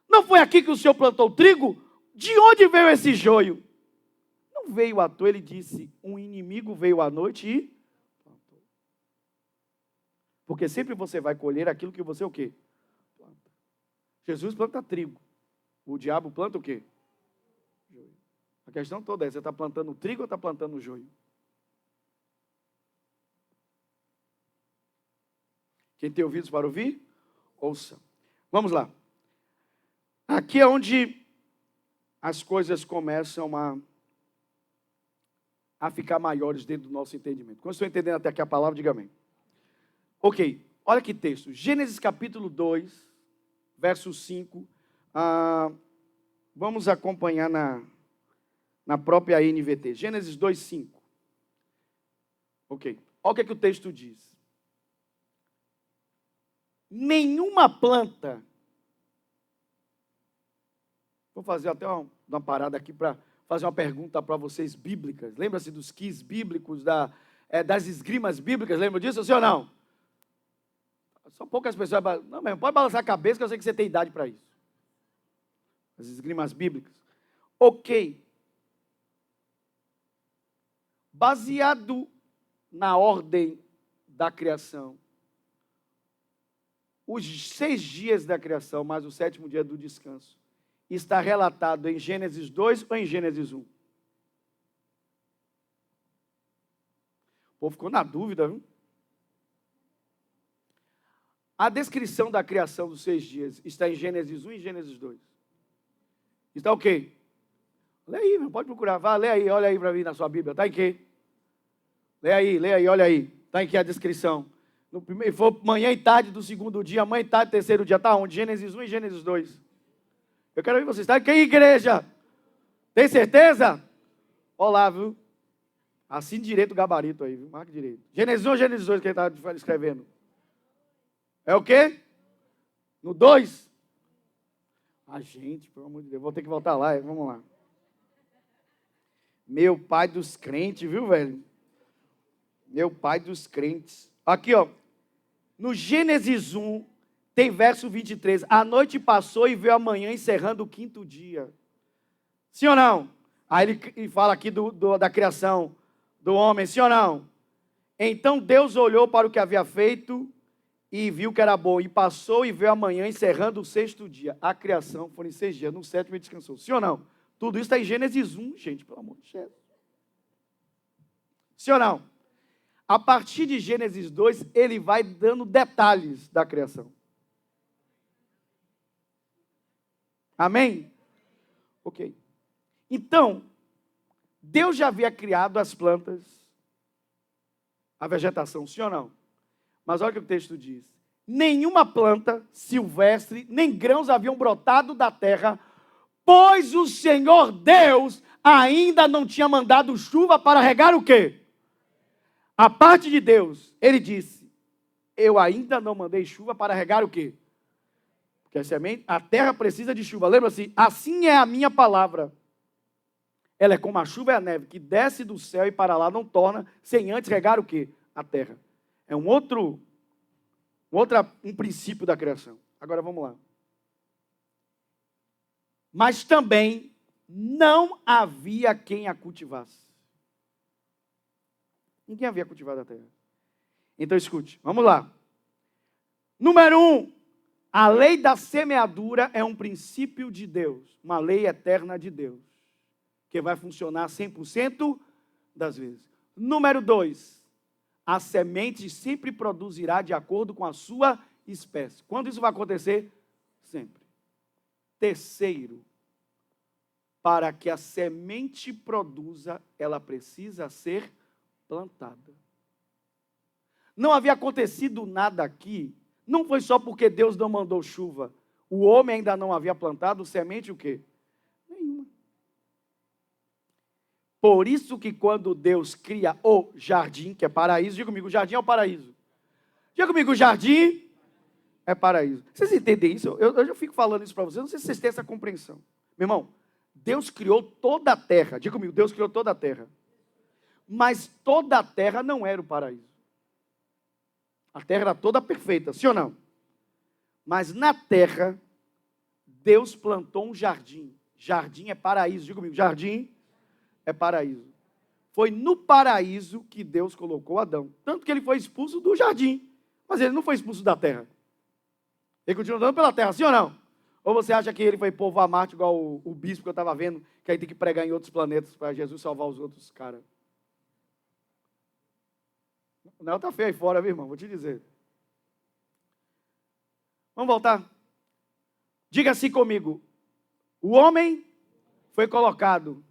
não foi aqui que o senhor plantou trigo? De onde veio esse joio? Não veio à toa, ele disse, um inimigo veio à noite e plantou. Porque sempre você vai colher aquilo que você o quê? Planta. Jesus planta trigo. O diabo planta o quê? Joio. A questão toda é, você está plantando trigo ou está plantando joio? Quem tem ouvidos para ouvir, ouça. Vamos lá. Aqui é onde as coisas começam a ficar maiores dentro do nosso entendimento. Quando estou entendendo até aqui a palavra, diga amém. Ok, olha que texto. Gênesis capítulo 2, verso 5. Vamos acompanhar na própria NVT. Gênesis 2, 5. Ok, olha o que é que o texto diz. Nenhuma planta... Vou fazer até uma parada aqui para fazer uma pergunta para vocês bíblicas. Lembra-se dos quiz bíblicos, das esgrimas bíblicas? Lembra disso, sim ou não? Só poucas pessoas... Não, mesmo, pode balançar a cabeça que eu sei que você tem idade para isso. As esgrimas bíblicas. Ok. Baseado na ordem da criação, os 6 dias da criação, mais o 7º dia do descanso, está relatado em Gênesis 2 ou em Gênesis 1? O povo ficou na dúvida, viu? A descrição da criação dos 6 dias está em Gênesis 1 e Gênesis 2. Está o quê? Lê aí, meu, pode procurar. Vá, lê aí, olha aí para mim na sua Bíblia. Está em quê? Lê aí, olha aí. Está em que a descrição? No primeiro, for manhã e tarde do 2º dia, manhã e tarde do 3º dia. Está onde? Gênesis 1 e Gênesis 2. Eu quero ver vocês. Está em que igreja? Tem certeza? Olá, viu? Assine direito o gabarito aí, viu? Marque direito. Gênesis 1 ou Gênesis 2 que ele está escrevendo? É o quê? No 2? Ah, gente, pelo amor de Deus, vou ter que voltar lá, vamos lá. Meu pai dos crentes, viu, velho? Meu pai dos crentes. Aqui, ó. No Gênesis 1, tem verso 23. A noite passou e veio a manhã, encerrando o quinto dia. Sim ou não? Aí ele fala aqui da criação do homem, sim ou não? Então Deus olhou para o que havia feito e viu que era bom. E passou e veio a manhã, encerrando o sexto dia. A criação foram em 6 dias, no sétimo ele descansou. Sim ou não? Tudo isso está em Gênesis 1, gente, pelo amor de Deus. Sim ou não? A partir de Gênesis 2, ele vai dando detalhes da criação. Amém? Ok. Então, Deus já havia criado as plantas, a vegetação, sim ou não? Mas olha o que o texto diz. Nenhuma planta silvestre, nem grãos haviam brotado da terra, pois o Senhor Deus ainda não tinha mandado chuva para regar o quê? A parte de Deus, ele disse, eu ainda não mandei chuva para regar o quê? Porque a terra precisa de chuva. Lembra-se, assim é a minha palavra. Ela é como a chuva e a neve, que desce do céu e para lá não torna, sem antes regar o quê? A terra. É um princípio da criação. Agora vamos lá. Mas também não havia quem a cultivasse. Ninguém havia cultivado a terra. Então escute, vamos lá. Número 1, a lei da semeadura é um princípio de Deus, uma lei eterna de Deus, que vai funcionar 100% das vezes. Número 2, a semente sempre produzirá de acordo com a sua espécie. Quando isso vai acontecer? Sempre. Terceiro, para que a semente produza, ela precisa ser plantada. Não havia acontecido nada aqui, não foi só porque Deus não mandou chuva. O homem ainda não havia plantado semente o quê? Nenhuma. Por isso que quando Deus cria o jardim, que é paraíso, diga comigo, o jardim é o paraíso. Diga comigo, o jardim é paraíso. Vocês entendem isso? Eu já fico falando isso para vocês, não sei se vocês têm essa compreensão. Meu irmão, Deus criou toda a terra. Diga comigo, Deus criou toda a terra. Mas toda a terra não era o paraíso. A terra era toda perfeita, sim ou não? Mas na terra, Deus plantou um jardim. Jardim é paraíso. Diga comigo, jardim é paraíso. Foi no paraíso que Deus colocou Adão. Tanto que ele foi expulso do jardim. Mas ele não foi expulso da terra. Ele continua andando pela terra, sim ou não? Ou você acha que ele foi povoar Marte igual o bispo que eu estava vendo, que aí tem que pregar em outros planetas para Jesus salvar os outros caras? O Nel está feio aí fora, viu, irmão? Vou te dizer. Vamos voltar? Diga assim comigo. O homem foi colocado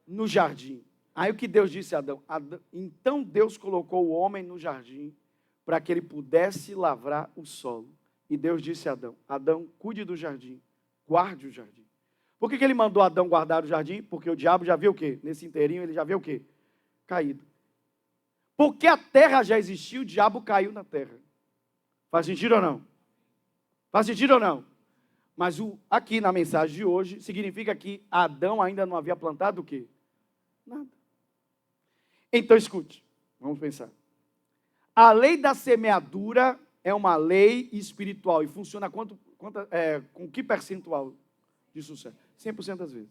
no jardim. Aí o que Deus disse a Adão? Então Deus colocou o homem no jardim para que ele pudesse lavrar o solo. E Deus disse a Adão, Adão, cuide do jardim, guarde o jardim. Por que ele mandou Adão guardar o jardim? Porque o diabo já viu o quê? Nesse inteirinho ele já viu o quê? Caído. Porque a terra já existia, o diabo caiu na terra. Faz sentido ou não? Faz sentido ou não? Mas aqui na mensagem de hoje, significa que Adão ainda não havia plantado o quê? Nada. Então escute, vamos pensar. A lei da semeadura é uma lei espiritual e funciona com que percentual de sucesso? 100% das vezes.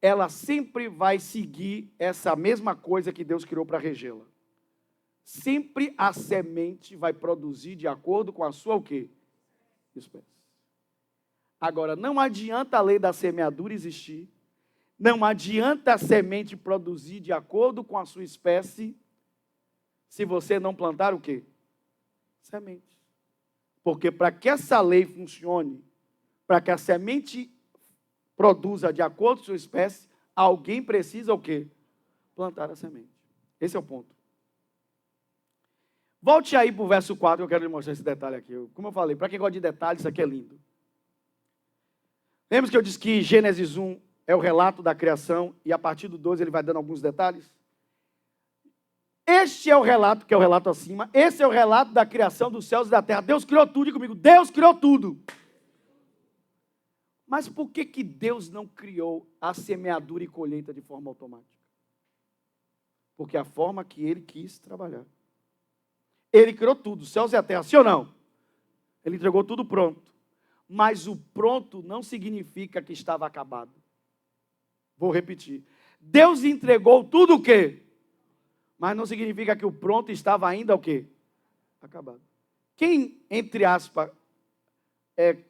Ela sempre vai seguir essa mesma coisa que Deus criou para regê-la. Sempre a semente vai produzir de acordo com a sua o quê? Espécie. Agora, não adianta a lei da semeadura existir, não adianta a semente produzir de acordo com a sua espécie, se você não plantar o quê? Semente. Porque para que essa lei funcione, para que a semente produza de acordo com a sua espécie, alguém precisa o quê? Plantar a semente. Esse é o ponto. Volte aí para o verso 4, eu quero lhe mostrar esse detalhe aqui. Como eu falei, para quem gosta de detalhes, isso aqui é lindo. Lembra que eu disse que Gênesis 1 é o relato da criação, e a partir do 12 ele vai dando alguns detalhes? Este é o relato, que é o relato acima, esse é o relato da criação dos céus e da terra. Deus criou tudo, diga comigo, Deus criou tudo. Mas por que Deus não criou a semeadura e colheita de forma automática? Porque é a forma que ele quis trabalhar. Ele criou tudo, os céus e a terra, sim ou não? Ele entregou tudo pronto. Mas o pronto não significa que estava acabado. Vou repetir. Deus entregou tudo o quê? Mas não significa que o pronto estava ainda o quê? Acabado. Quem, entre aspas,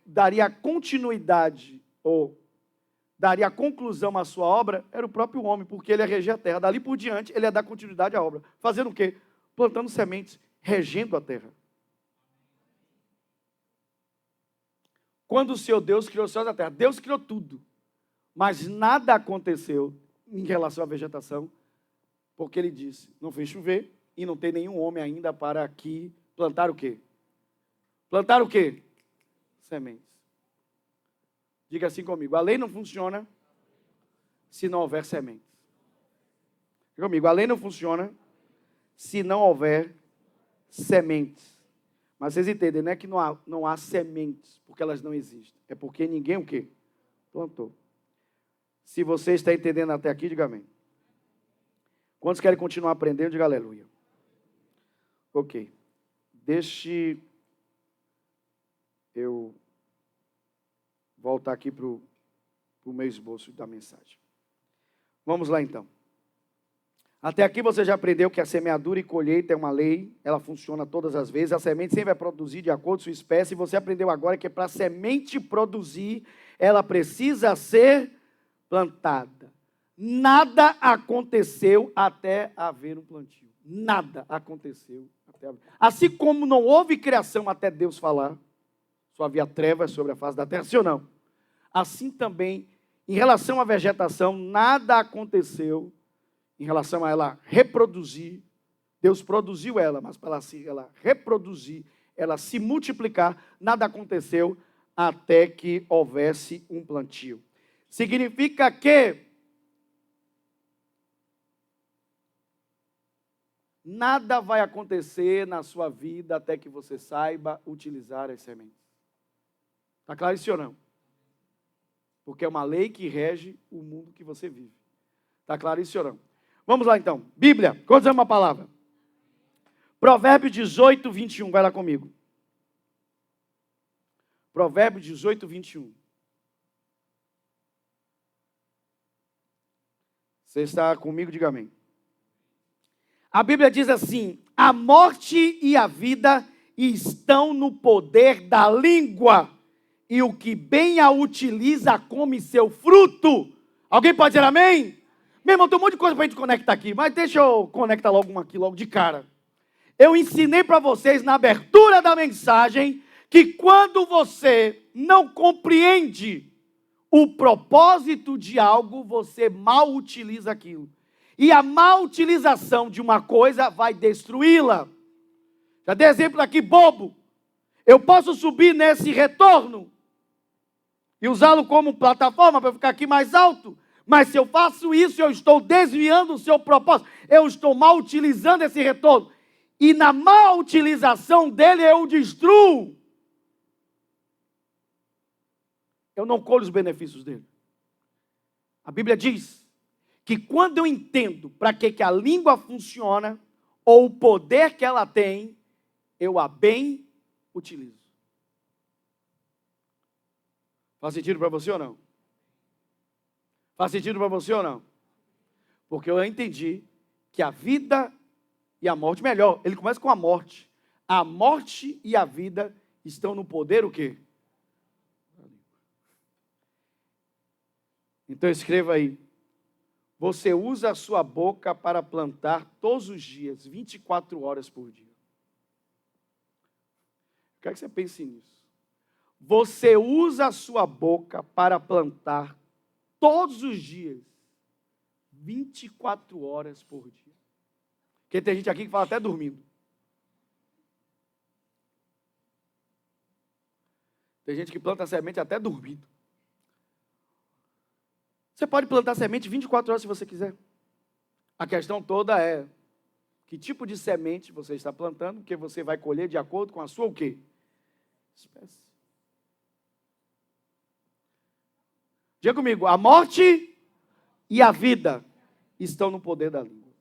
daria continuidade ou daria conclusão à sua obra era o próprio homem, porque ele ia reger a terra. Dali por diante, ele ia dar continuidade à obra. Fazendo o quê? Plantando sementes, regendo a terra. Quando o Senhor Deus criou os céus e a terra, Deus criou tudo. Mas nada aconteceu em relação à vegetação, porque ele disse, não fez chover e não tem nenhum homem ainda para aqui plantar o quê? Plantar o quê? Sementes. Diga assim comigo, a lei não funciona se não houver sementes. Diga comigo, a lei não funciona se não houver sementes. Mas vocês entendem, não é que não há sementes, porque elas não existem. É porque ninguém o quê? Plantou. Se você está entendendo até aqui, diga amém. Quantos querem continuar aprendendo, diga aleluia. Ok. Deixe eu voltar aqui para o meu esboço da mensagem. Vamos lá então. Até aqui você já aprendeu que a semeadura e colheita é uma lei, ela funciona todas as vezes, a semente sempre vai produzir de acordo com sua espécie, e você aprendeu agora que para a semente produzir, ela precisa ser plantada. Nada aconteceu até haver um plantio. Nada aconteceu até haver. Assim como não houve criação até Deus falar, só havia trevas sobre a face da terra, sim ou não? Assim também, em relação à vegetação, nada aconteceu em relação a ela reproduzir. Deus produziu ela, mas para ela reproduzir, ela se multiplicar, nada aconteceu até que houvesse um plantio. Significa que nada vai acontecer na sua vida até que você saiba utilizar as sementes. Está claro isso ou não? Porque é uma lei que rege o mundo que você vive. Está claro isso ou não? Vamos lá então. Bíblia, quantos ama a palavra? Provérbios 18, 21. Vai lá comigo. Provérbios 18, 21. Você está comigo? Diga amém. A Bíblia diz assim: a morte e a vida estão no poder da língua, e o que bem a utiliza come seu fruto. Alguém pode dizer amém? Meu irmão, tem um monte de coisa para a gente conectar aqui, mas deixa eu conectar logo uma aqui, logo de cara. Eu ensinei para vocês na abertura da mensagem que quando você não compreende o propósito de algo, você mal utiliza aquilo. E a mal utilização de uma coisa vai destruí-la. Já dei exemplo aqui, bobo. Eu posso subir nesse retorno e usá-lo como plataforma para ficar aqui mais alto. Mas se eu faço isso, eu estou desviando o seu propósito. Eu estou mal utilizando esse retorno. E na mal utilização dele, eu o destruo. Eu não colho os benefícios dele. A Bíblia diz que quando eu entendo para que a língua funciona, ou o poder que ela tem, eu a bem utilizo. Faz sentido para você ou não? Faz sentido para você ou não? Porque eu entendi que a vida e a morte, melhor, ele começa com a morte. A morte e a vida estão no poder o quê? Então escreva aí. Você usa a sua boca para plantar todos os dias, 24 horas por dia. Quero que você pense nisso. Você usa a sua boca para plantar todos os dias, 24 horas por dia. Porque tem gente aqui que fala até dormindo. Tem gente que planta semente até dormindo. Você pode plantar semente 24 horas se você quiser. A questão toda é que tipo de semente você está plantando, que você vai colher de acordo com a sua o quê? Espécie. Diga comigo, a morte e a vida estão no poder da língua.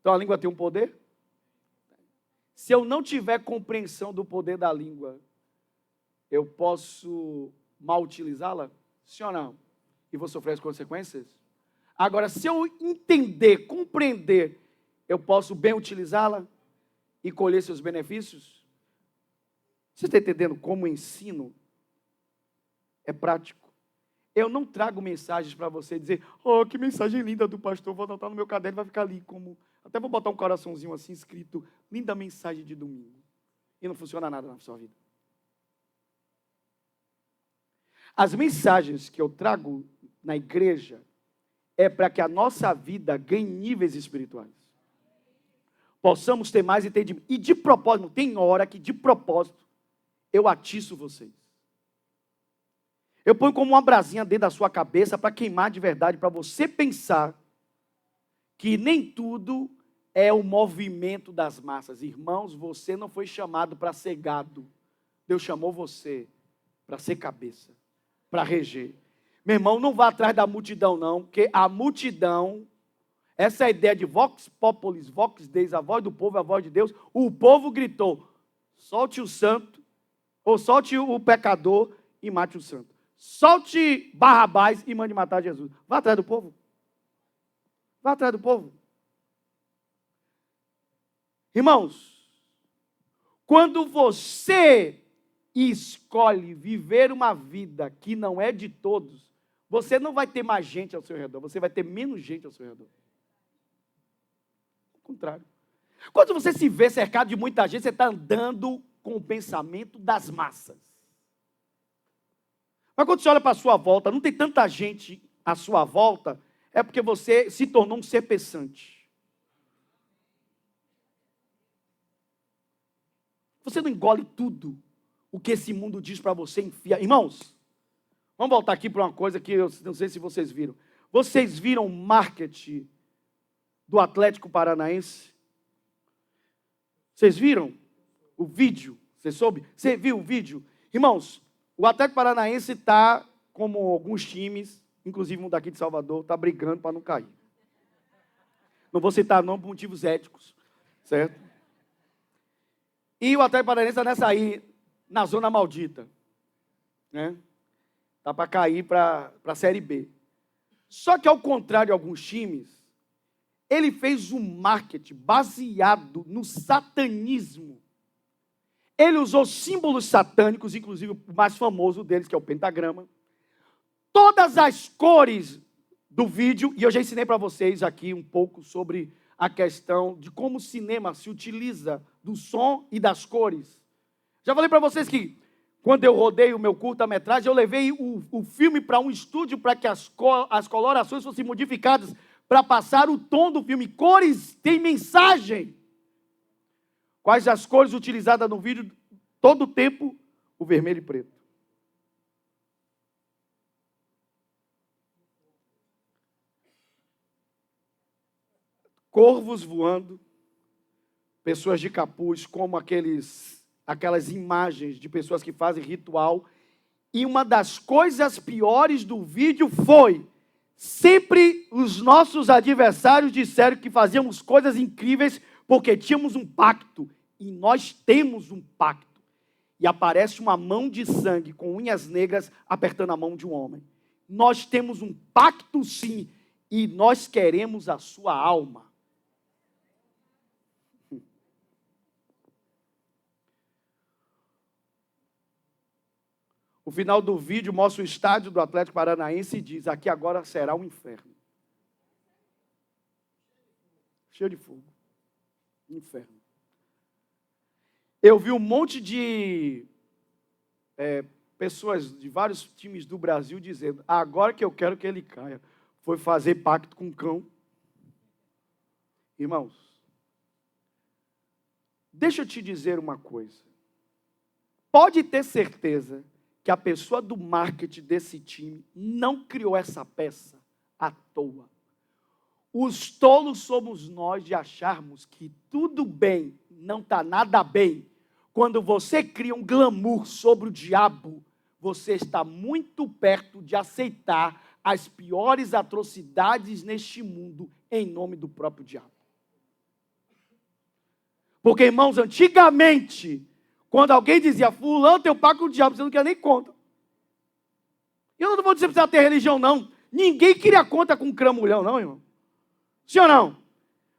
Então a língua tem um poder? Se eu não tiver compreensão do poder da língua, eu posso mal utilizá-la? Sim ou não? E vou sofrer as consequências? Agora, se eu entender, compreender, eu posso bem utilizá-la e colher seus benefícios? Você está entendendo como o ensino é prático? Eu não trago mensagens para você dizer, oh, que mensagem linda do pastor, vou anotar no meu caderno, vai ficar ali como... Até vou botar um coraçãozinho assim escrito, linda mensagem de domingo. E não funciona nada na sua vida. As mensagens que eu trago na igreja é para que a nossa vida ganhe níveis espirituais. Possamos ter mais entendimento. E de propósito, tem hora que de propósito eu atiço vocês. Eu ponho como uma brasinha dentro da sua cabeça para queimar de verdade, para você pensar que nem tudo é o movimento das massas. Irmãos, você não foi chamado para ser gado. Deus chamou você para ser cabeça, para reger. Meu irmão, não vá atrás da multidão não, porque a multidão, essa ideia de vox populis, vox deis, a voz do povo, a voz de Deus, o povo gritou, solte o santo, ou solte o pecador e mate o santo. Solte Barrabás e mande matar Jesus. Vá atrás do povo. Vá atrás do povo. Irmãos, quando você escolhe viver uma vida que não é de todos, você não vai ter mais gente ao seu redor, você vai ter menos gente ao seu redor. Ao contrário. Quando você se vê cercado de muita gente, você está andando com o pensamento das massas. Mas quando você olha para a sua volta, não tem tanta gente à sua volta, é porque você se tornou um ser pensante. Você não engole tudo o que esse mundo diz para você, enfia. Irmãos, vamos voltar aqui para uma coisa que eu não sei se vocês viram. Vocês viram o marketing do Atlético Paranaense? Vocês viram o vídeo? Você soube? Você viu o vídeo? Irmãos, o Atlético Paranaense está, como alguns times, inclusive um daqui de Salvador, está brigando para não cair. Não vou citar não por motivos éticos, certo? E o Atlético Paranaense está nessa aí, na zona maldita, né? Está para cair para a Série B. Só que, ao contrário de alguns times, ele fez um marketing baseado no satanismo. Ele usou símbolos satânicos, inclusive o mais famoso deles, que é o pentagrama. Todas as cores do vídeo, e eu já ensinei para vocês aqui um pouco sobre a questão de como o cinema se utiliza do som e das cores. Já falei para vocês que, quando eu rodei o meu curta-metragem, eu levei o filme para um estúdio para que as colorações fossem modificadas para passar o tom do filme. Cores têm mensagem. Quais as cores utilizadas no vídeo? Todo o tempo, o vermelho e preto. Corvos voando, pessoas de capuz, como aquelas imagens de pessoas que fazem ritual. E uma das coisas piores do vídeo foi, sempre os nossos adversários disseram que fazíamos coisas incríveis porque tínhamos um pacto. E nós temos um pacto. E aparece uma mão de sangue com unhas negras apertando a mão de um homem. Nós temos um pacto sim, e nós queremos a sua alma. O final do vídeo mostra o estádio do Atlético Paranaense e diz, aqui agora será um inferno. Cheio de fogo. Inferno. Eu vi um monte de pessoas de vários times do Brasil dizendo, agora que eu quero que ele caia, foi fazer pacto com o cão. Irmãos, deixa eu te dizer uma coisa. Pode ter certeza que a pessoa do marketing desse time não criou essa peça à toa. Os tolos somos nós de acharmos que tudo bem, não está nada bem. Quando você cria um glamour sobre o diabo, você está muito perto de aceitar as piores atrocidades neste mundo em nome do próprio diabo. Porque, irmãos, antigamente, quando alguém dizia, fulano tem um pacto com o diabo, você não quer nem conta. Eu não vou dizer que precisa ter religião, não. Ninguém queria conta com um cramulhão, não, irmão. Sim ou não?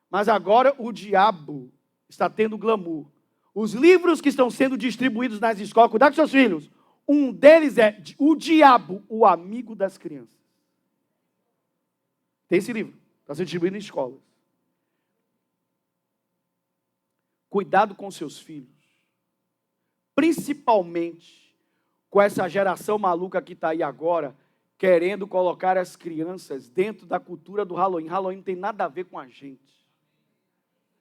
Mas agora o diabo está tendo glamour. Os livros que estão sendo distribuídos nas escolas, cuidado com seus filhos. Um deles é O Diabo, o Amigo das Crianças. Tem esse livro. Está sendo distribuído em escolas. Cuidado com seus filhos. Principalmente com essa geração maluca que está aí agora, querendo colocar as crianças dentro da cultura do Halloween. Halloween não tem nada a ver com a gente.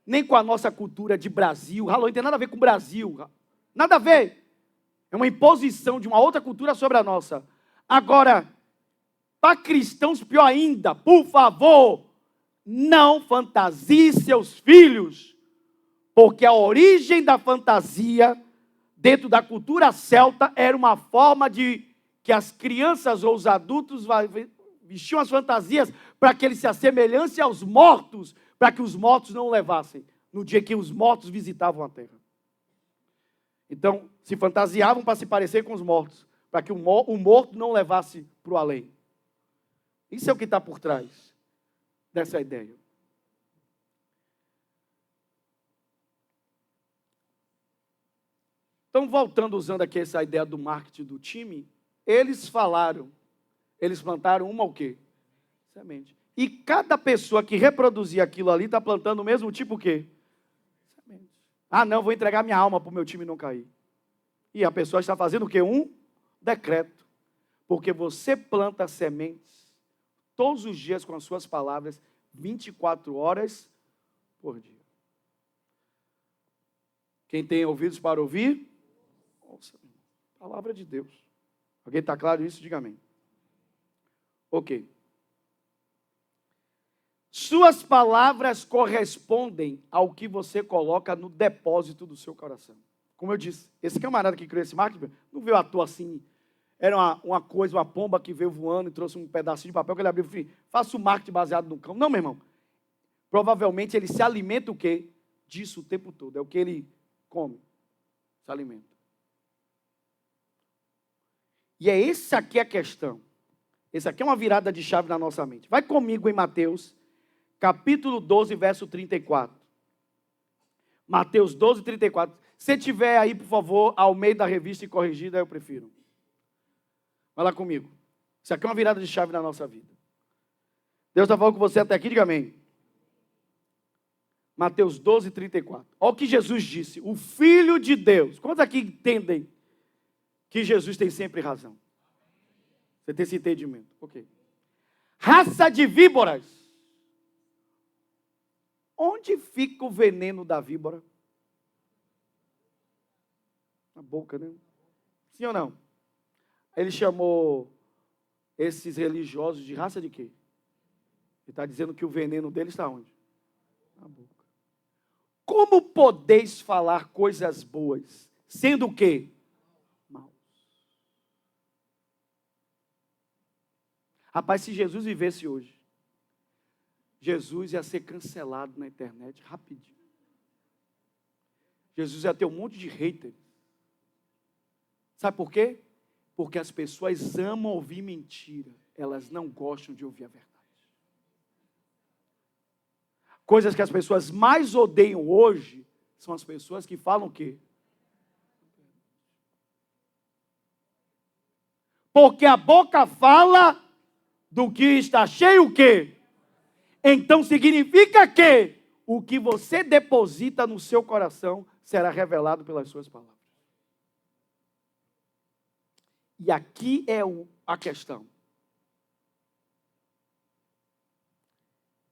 Nem com a nossa cultura de Brasil. Halloween não tem nada a ver com o Brasil. Nada a ver. É uma imposição de uma outra cultura sobre a nossa. Agora, para cristãos, pior ainda, por favor, não fantasie seus filhos, porque a origem da fantasia, dentro da cultura celta, era uma forma de que as crianças ou os adultos vestiam as fantasias para que eles se assemelhassem aos mortos, para que os mortos não o levassem, no dia que os mortos visitavam a terra. Então, se fantasiavam para se parecer com os mortos, para que o morto não levasse para o além. Isso é o que está por trás dessa ideia. Então, voltando, usando aqui essa ideia do marketing do time, eles plantaram uma o quê? Semente. E cada pessoa que reproduzir aquilo ali está plantando o mesmo tipo o quê? Semente. Ah, não, vou entregar minha alma para o meu time não cair. E a pessoa está fazendo o quê? Um decreto. Porque você planta sementes todos os dias com as suas palavras, 24 horas por dia. Quem tem ouvidos para ouvir, ouça. Palavra de Deus. Alguém está claro isso? Diga amém. Ok. Suas palavras correspondem ao que você coloca no depósito do seu coração. Como eu disse, esse camarada que criou esse marketing, não veio à toa assim. Era uma coisa, uma pomba que veio voando e trouxe um pedacinho de papel que ele abriu e falou, faça o marketing baseado no cão. Não, meu irmão. Provavelmente ele se alimenta o quê? Disso o tempo todo. É o que ele come. Se alimenta. E é essa aqui a questão. Essa aqui é uma virada de chave na nossa mente. Vai comigo em Mateus, capítulo 12, verso 34. Mateus 12, 34. Se tiver aí, por favor, ao meio da revista e corrigida, eu prefiro. Vai lá comigo. Isso aqui é uma virada de chave na nossa vida. Deus está falando com você até aqui, diga amém. Mateus 12, 34. Olha o que Jesus disse. O Filho de Deus. Quantos aqui entendem que Jesus tem sempre razão? Você tem esse entendimento? Ok. Raça de víboras. Onde fica o veneno da víbora? Na boca, né? Sim ou não? Ele chamou esses religiosos de raça de quê? Ele está dizendo que o veneno deles está onde? Na boca. Como podeis falar coisas boas, sendo o quê? Maus. Rapaz, se Jesus vivesse hoje, Jesus ia ser cancelado na internet rapidinho. Jesus ia ter um monte de haters. Sabe por quê? Porque as pessoas amam ouvir mentira. Elas não gostam de ouvir a verdade. Coisas que as pessoas mais odeiam hoje são as pessoas que falam o quê? Porque a boca fala do que está cheio o quê? Então significa que o que você deposita no seu coração será revelado pelas suas palavras. E aqui é a questão.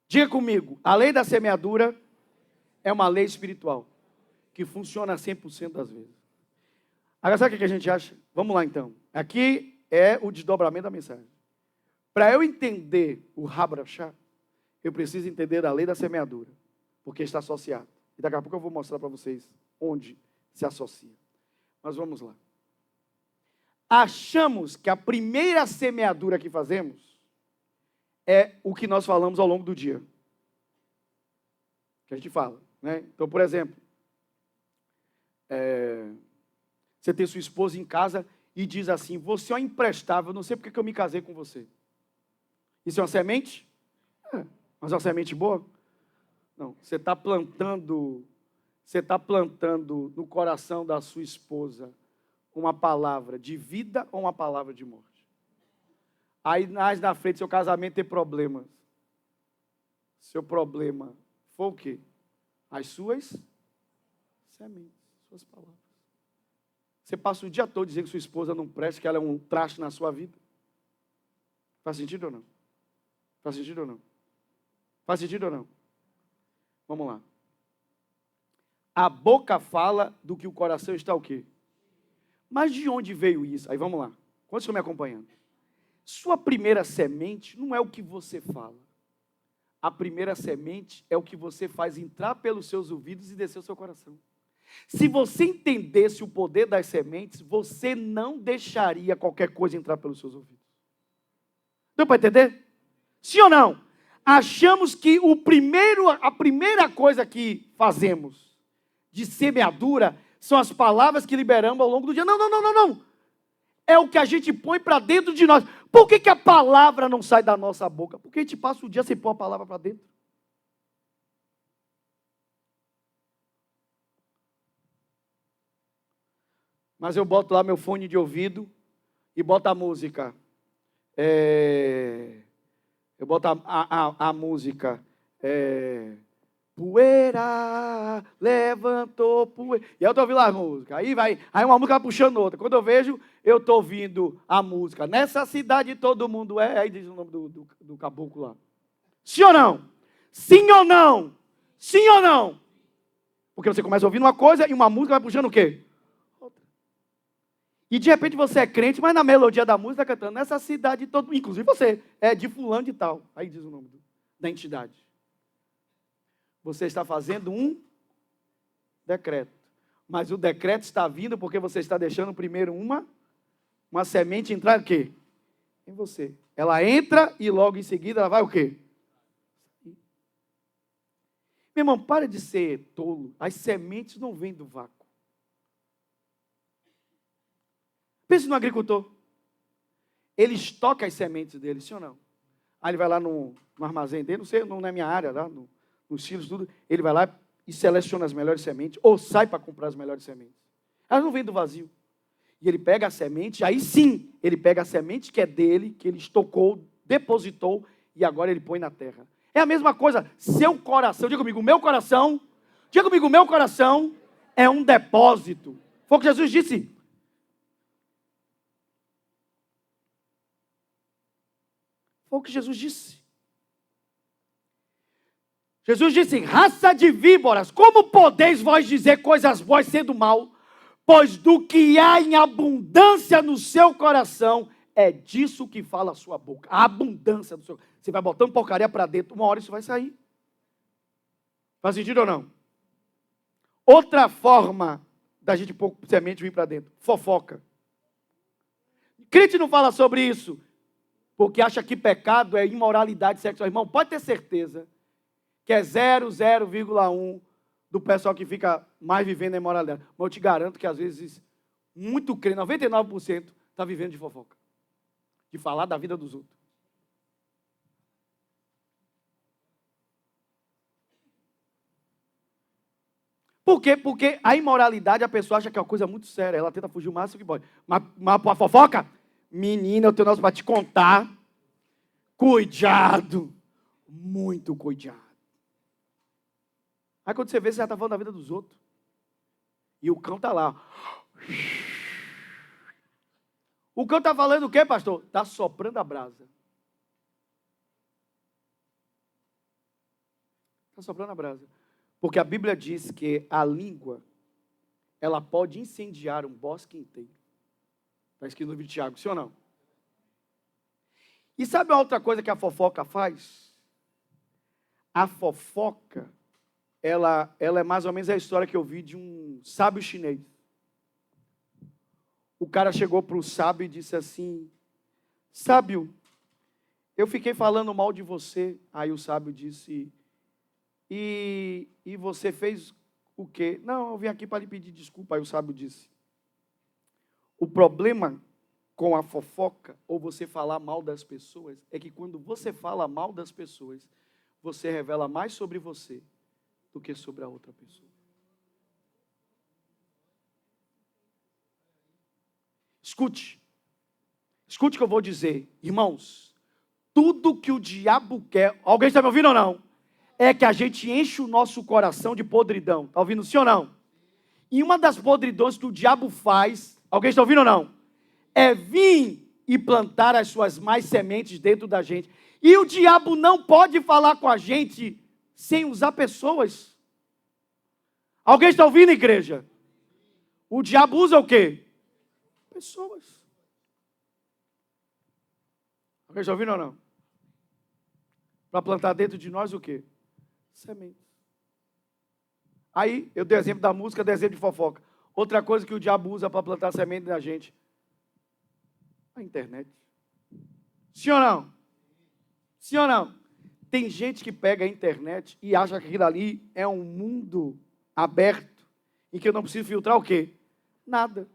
Diga comigo, a lei da semeadura é uma lei espiritual, que funciona 100% das vezes. Agora, sabe o que a gente acha? Vamos lá então. Aqui é o desdobramento da mensagem. Para eu entender o Rabrachá, eu preciso entender a lei da semeadura, porque está associado. E daqui a pouco eu vou mostrar para vocês onde se associa. Mas vamos lá. Achamos que a primeira semeadura que fazemos é o que nós falamos ao longo do dia. Que a gente fala, né? Então, por exemplo, Você tem sua esposa em casa e diz assim: você é uma imprestável, não sei porque que eu me casei com você. Isso é uma semente? É. Mas é uma semente boa? Não. Você está plantando no coração da sua esposa uma palavra de vida ou uma palavra de morte? Aí mais na frente seu casamento tem problemas. Seu problema foi o quê? As suas sementes, suas palavras. Você passa o dia todo dizendo que sua esposa não presta, que ela é um traste na sua vida. Faz sentido ou não? Faz sentido ou não? Faz sentido ou não? Vamos lá. A boca fala do que o coração está o quê? Mas de onde veio isso? Aí vamos lá. Quantos estão me acompanhando? Sua primeira semente não é o que você fala. A primeira semente é o que você faz entrar pelos seus ouvidos e descer o seu coração. Se você entendesse o poder das sementes, você não deixaria qualquer coisa entrar pelos seus ouvidos. Deu para entender? Sim ou não? Achamos que a primeira coisa que fazemos de semeadura são as palavras que liberamos ao longo do dia. Não, não, não, não, não. É o que a gente põe para dentro de nós. Por que a palavra não sai da nossa boca? Porque a gente passa o dia sem pôr a palavra para dentro. Mas eu boto lá meu fone de ouvido e boto a música. Eu boto a música. Poeira, levantou poeira. E eu estou ouvindo a música. Aí uma música vai puxando outra. Quando eu vejo, eu estou ouvindo a música. Nessa cidade todo mundo é. Aí diz o nome do caboclo lá. Sim ou não? Sim ou não? Sim ou não? Porque você começa ouvindo uma coisa e uma música vai puxando o quê? Outra. E de repente você é crente, mas na melodia da música está cantando. Nessa cidade todo mundo. Inclusive você é de fulano de tal. Aí diz o nome da entidade. Você está fazendo um decreto. Mas o decreto está vindo porque você está deixando primeiro uma semente entrar o quê? Em você. Ela entra e logo em seguida ela vai o quê? Meu irmão, para de ser tolo. As sementes não vêm do vácuo. Pense no agricultor. Ele estoca as sementes dele, sim ou não? Aí ele vai lá no armazém dele, não sei, não é minha área, lá nos silos, tudo. Ele vai lá e seleciona as melhores sementes, ou sai para comprar as melhores sementes. Elas não vêm do vazio. E ele pega a semente, aí sim, ele pega a semente que é dele, que ele estocou, depositou, e agora ele põe na terra. É a mesma coisa, seu coração, diga comigo, meu coração é um depósito. Foi o que Jesus disse. Foi o que Jesus disse. Jesus disse, raça de víboras, como podeis vós dizer coisas boas sendo mal? Pois do que há em abundância no seu coração, é disso que fala a sua boca. A abundância do seu coração. Você vai botando porcaria para dentro, uma hora isso vai sair. Faz sentido ou não? Outra forma da gente pôr semente vir para dentro, fofoca. Crente não fala sobre isso, porque acha que pecado é imoralidade sexual. Irmão, pode ter certeza que é 0,1 do pessoal que fica mais vivendo a imoralidade. Mas eu te garanto que às vezes, muito crente, 99% está vivendo de fofoca. De falar da vida dos outros. Por quê? Porque a imoralidade, a pessoa acha que é uma coisa muito séria. Ela tenta fugir o máximo que pode. Mas a fofoca, menina, eu tenho nosso para te contar. Cuidado. Muito cuidado. Aí quando você vê, você já está falando da vida dos outros. E o cão está lá. O cão está falando o quê, pastor? Está soprando a brasa. Está soprando a brasa. Porque a Bíblia diz que a língua, ela pode incendiar um bosque inteiro. Está escrito no livro de Tiago, sim ou não? E sabe uma outra coisa que a fofoca faz? A fofoca, ela é mais ou menos a história que eu vi de um sábio chinês. O cara chegou para o sábio e disse assim, sábio, eu fiquei falando mal de você. Aí o sábio disse, e você fez O quê? Não, eu vim aqui para lhe pedir desculpa. Aí o sábio disse: o problema com a fofoca, ou você falar mal das pessoas, é que quando você fala mal das pessoas, você revela mais sobre você do que sobre a outra pessoa. Escute o que eu vou dizer, irmãos. Tudo que o diabo quer, alguém está me ouvindo ou não? É que a gente enche o nosso coração de podridão. Está ouvindo sim ou não? E uma das podridões que o diabo faz, alguém está ouvindo ou não? É vir e plantar as suas mais sementes dentro da gente. E o diabo não pode falar com a gente sem usar pessoas. Alguém está ouvindo, igreja? O diabo usa o quê? Pessoas. Alguém está ouvindo ou não? Para plantar dentro de nós o quê? Sementes. Aí, eu dei exemplo da música, dei exemplo de fofoca. Outra coisa que o diabo usa para plantar semente na gente, a internet. Sim ou não? Sim ou não? Tem gente que pega a internet e acha que aquilo ali é um mundo aberto, em que eu não preciso filtrar o quê? Nada.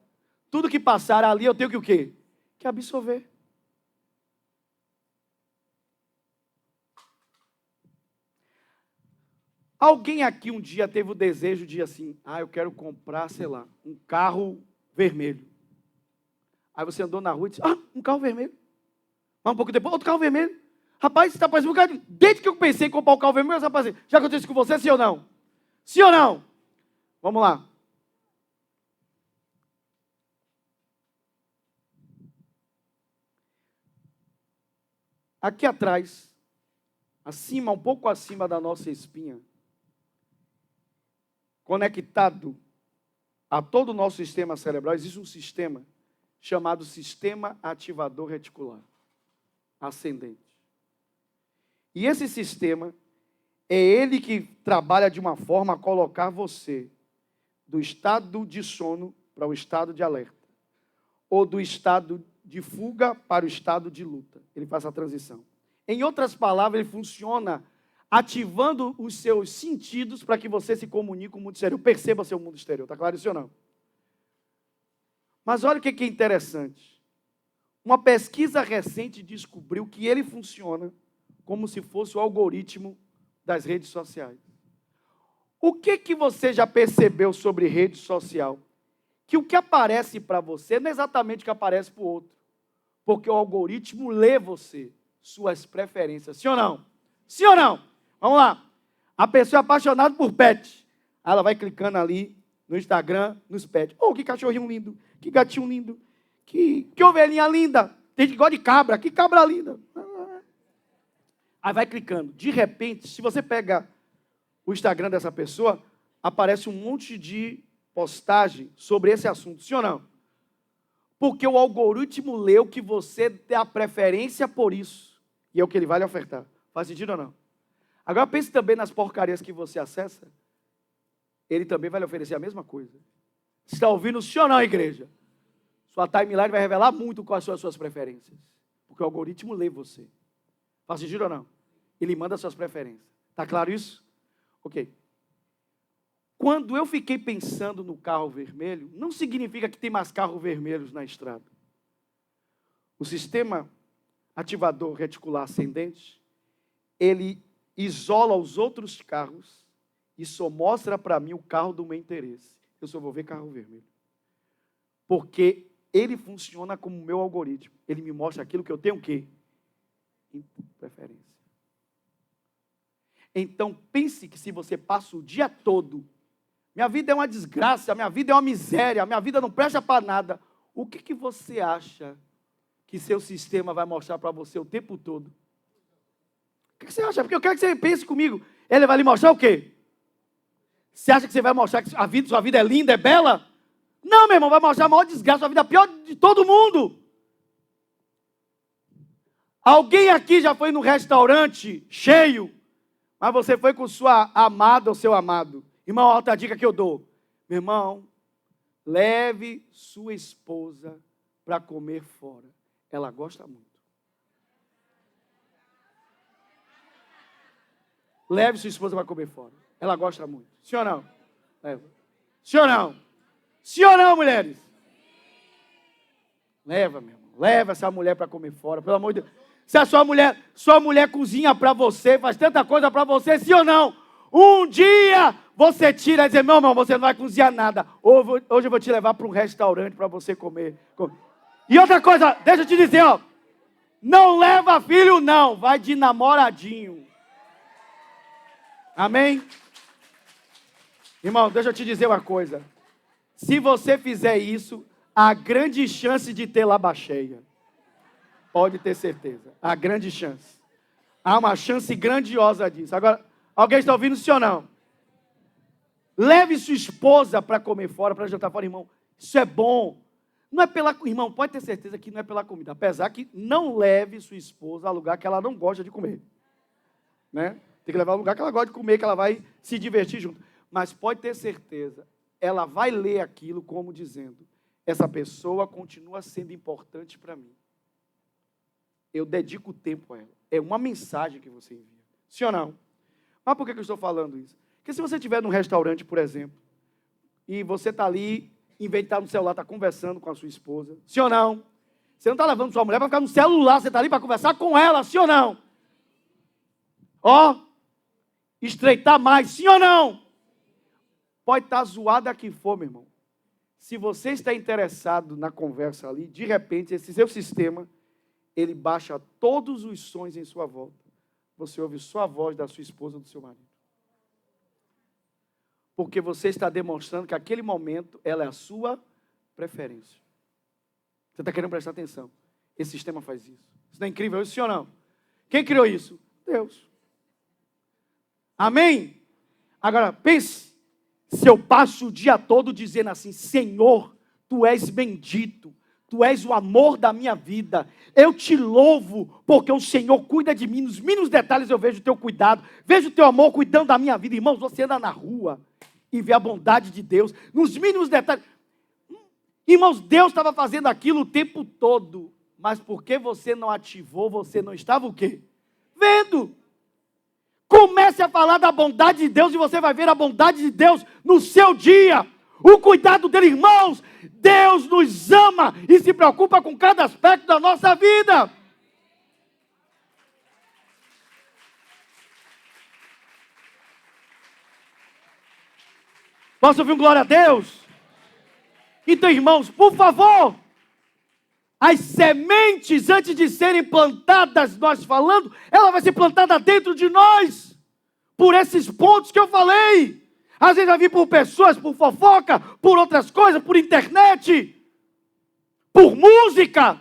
Tudo que passar ali eu tenho que o quê? Que absorver. Alguém aqui um dia teve o desejo de assim, eu quero comprar, sei lá, um carro vermelho. Aí você andou na rua e disse, um carro vermelho. Mas um pouco depois, outro carro vermelho. Rapaz, você está parecendo um cara. Desde que eu pensei em comprar um carro vermelho, rapaz, já aconteceu isso com você, sim ou não? Sim ou não? Vamos lá. Aqui atrás, acima, um pouco acima da nossa espinha, conectado a todo o nosso sistema cerebral, existe um sistema chamado sistema ativador reticular ascendente. E esse sistema é ele que trabalha de uma forma a colocar você do estado de sono para o estado de alerta, ou do estado de fuga para o estado de luta. Ele faz a transição. Em outras palavras, ele funciona ativando os seus sentidos para que você se comunique com o mundo exterior. Perceba seu mundo exterior, está claro isso ou não? Mas olha o que é interessante. Uma pesquisa recente descobriu que ele funciona como se fosse o algoritmo das redes sociais. O que você já percebeu sobre rede social? Que o que aparece para você não é exatamente o que aparece para o outro. Porque o algoritmo lê você, suas preferências. Sim ou não? Sim ou não? Vamos lá. A pessoa é apaixonada por pet. Ela vai clicando ali no Instagram, nos pets. Que cachorrinho lindo. Que gatinho lindo. Que ovelhinha linda. Tem gente que gosta de cabra. Que cabra linda. Aí vai clicando. De repente, se você pega o Instagram dessa pessoa, aparece um monte de postagem sobre esse assunto. Sim ou não? Porque o algoritmo leu que você tem a preferência por isso. E é o que ele vai lhe ofertar. Faz sentido ou não? Agora pense também nas porcarias que você acessa. Ele também vai lhe oferecer a mesma coisa. Você está ouvindo sim ou não, igreja? Sua timeline vai revelar muito quais são as suas preferências. Porque o algoritmo lê você. Faz sentido ou não? Ele manda as suas preferências. Está claro isso? Ok. Quando eu fiquei pensando no carro vermelho, não significa que tem mais carros vermelhos na estrada. O sistema ativador reticular ascendente, ele isola os outros carros e só mostra para mim o carro do meu interesse. Eu só vou ver carro vermelho. Porque ele funciona como o meu algoritmo. Ele me mostra aquilo que eu tenho o quê? Preferência. Então pense que se você passa o dia todo, minha vida é uma desgraça, minha vida é uma miséria, minha vida não presta para nada, o que você acha que seu sistema vai mostrar para você o tempo todo? O que você acha? Porque eu quero que você pense comigo. Ele vai lhe mostrar o quê? Você acha que você vai mostrar que sua vida é linda, é bela? Não, meu irmão, vai mostrar a maior desgraça, sua vida é a pior de todo mundo. Alguém aqui já foi num restaurante cheio, mas você foi com sua amada ou seu amado. Irmão, outra dica que eu dou. Meu irmão, leve sua esposa para comer fora. Ela gosta muito. Leve sua esposa para comer fora. Ela gosta muito. Sim ou não? Leva. Sim ou não? Sim ou não, mulheres? Leva, meu irmão. Leva essa mulher para comer fora, pelo amor de Deus. Se a sua mulher cozinha para você, faz tanta coisa para você, sim ou não? Um dia você tira e diz, meu irmão, você não vai cozinhar nada. Hoje eu vou te levar para um restaurante para você comer. E outra coisa, deixa eu te dizer, ó. Não leva filho, não. Vai de namoradinho. Amém? Irmão, deixa eu te dizer uma coisa. Se você fizer isso, há grande chance de ter laba cheia. Pode ter certeza. Há grande chance. Há uma chance grandiosa disso. Agora, alguém está ouvindo sim ou não? Leve sua esposa para comer fora, para jantar fora, irmão. Isso é bom. Não é pela... Irmão, pode ter certeza que não é pela comida. Apesar que não leve sua esposa a lugar que ela não gosta de comer. Né? Tem que levar a lugar que ela gosta de comer, que ela vai se divertir junto. Mas pode ter certeza, ela vai ler aquilo como dizendo, essa pessoa continua sendo importante para mim. Eu dedico tempo a ela. É uma mensagem que você envia. Sim ou não? Mas por que eu estou falando isso? Porque se você estiver num restaurante, por exemplo, e você está ali, em vez de estar no celular, está conversando com a sua esposa. Sim ou não? Você não está levando sua mulher para ficar no celular, você está ali para conversar com ela. Sim ou não? Ó, estreitar mais. Sim ou não? Pode estar zoada que for, meu irmão. Se você está interessado na conversa ali, de repente, esse seu sistema, ele baixa todos os sons em sua volta. Você ouve só a voz da sua esposa ou do seu marido. Porque você está demonstrando que aquele momento, ela é a sua preferência. Você está querendo prestar atenção. Esse sistema faz isso. Isso não é incrível, isso sim ou não? Quem criou isso? Deus. Amém? Agora, pense. Se eu passo o dia todo dizendo assim, Senhor, Tu és bendito, Tu és o amor da minha vida, eu te louvo, porque o Senhor cuida de mim, nos mínimos detalhes eu vejo o Teu cuidado, vejo o Teu amor cuidando da minha vida. Irmãos, você anda na rua e vê a bondade de Deus, nos mínimos detalhes. Irmãos, Deus estava fazendo aquilo o tempo todo, mas porque você não ativou, você não estava o quê? Vendo. Comece a falar da bondade de Deus e você vai ver a bondade de Deus no seu dia. O cuidado dele, irmãos. Deus nos ama e se preocupa com cada aspecto da nossa vida. Posso ouvir um glória a Deus? Então, irmãos, por favor, as sementes, antes de serem plantadas, nós falando, ela vai ser plantada dentro de nós, por esses pontos que eu falei. Às vezes vai vir por pessoas, por fofoca, por outras coisas, por internet, por música.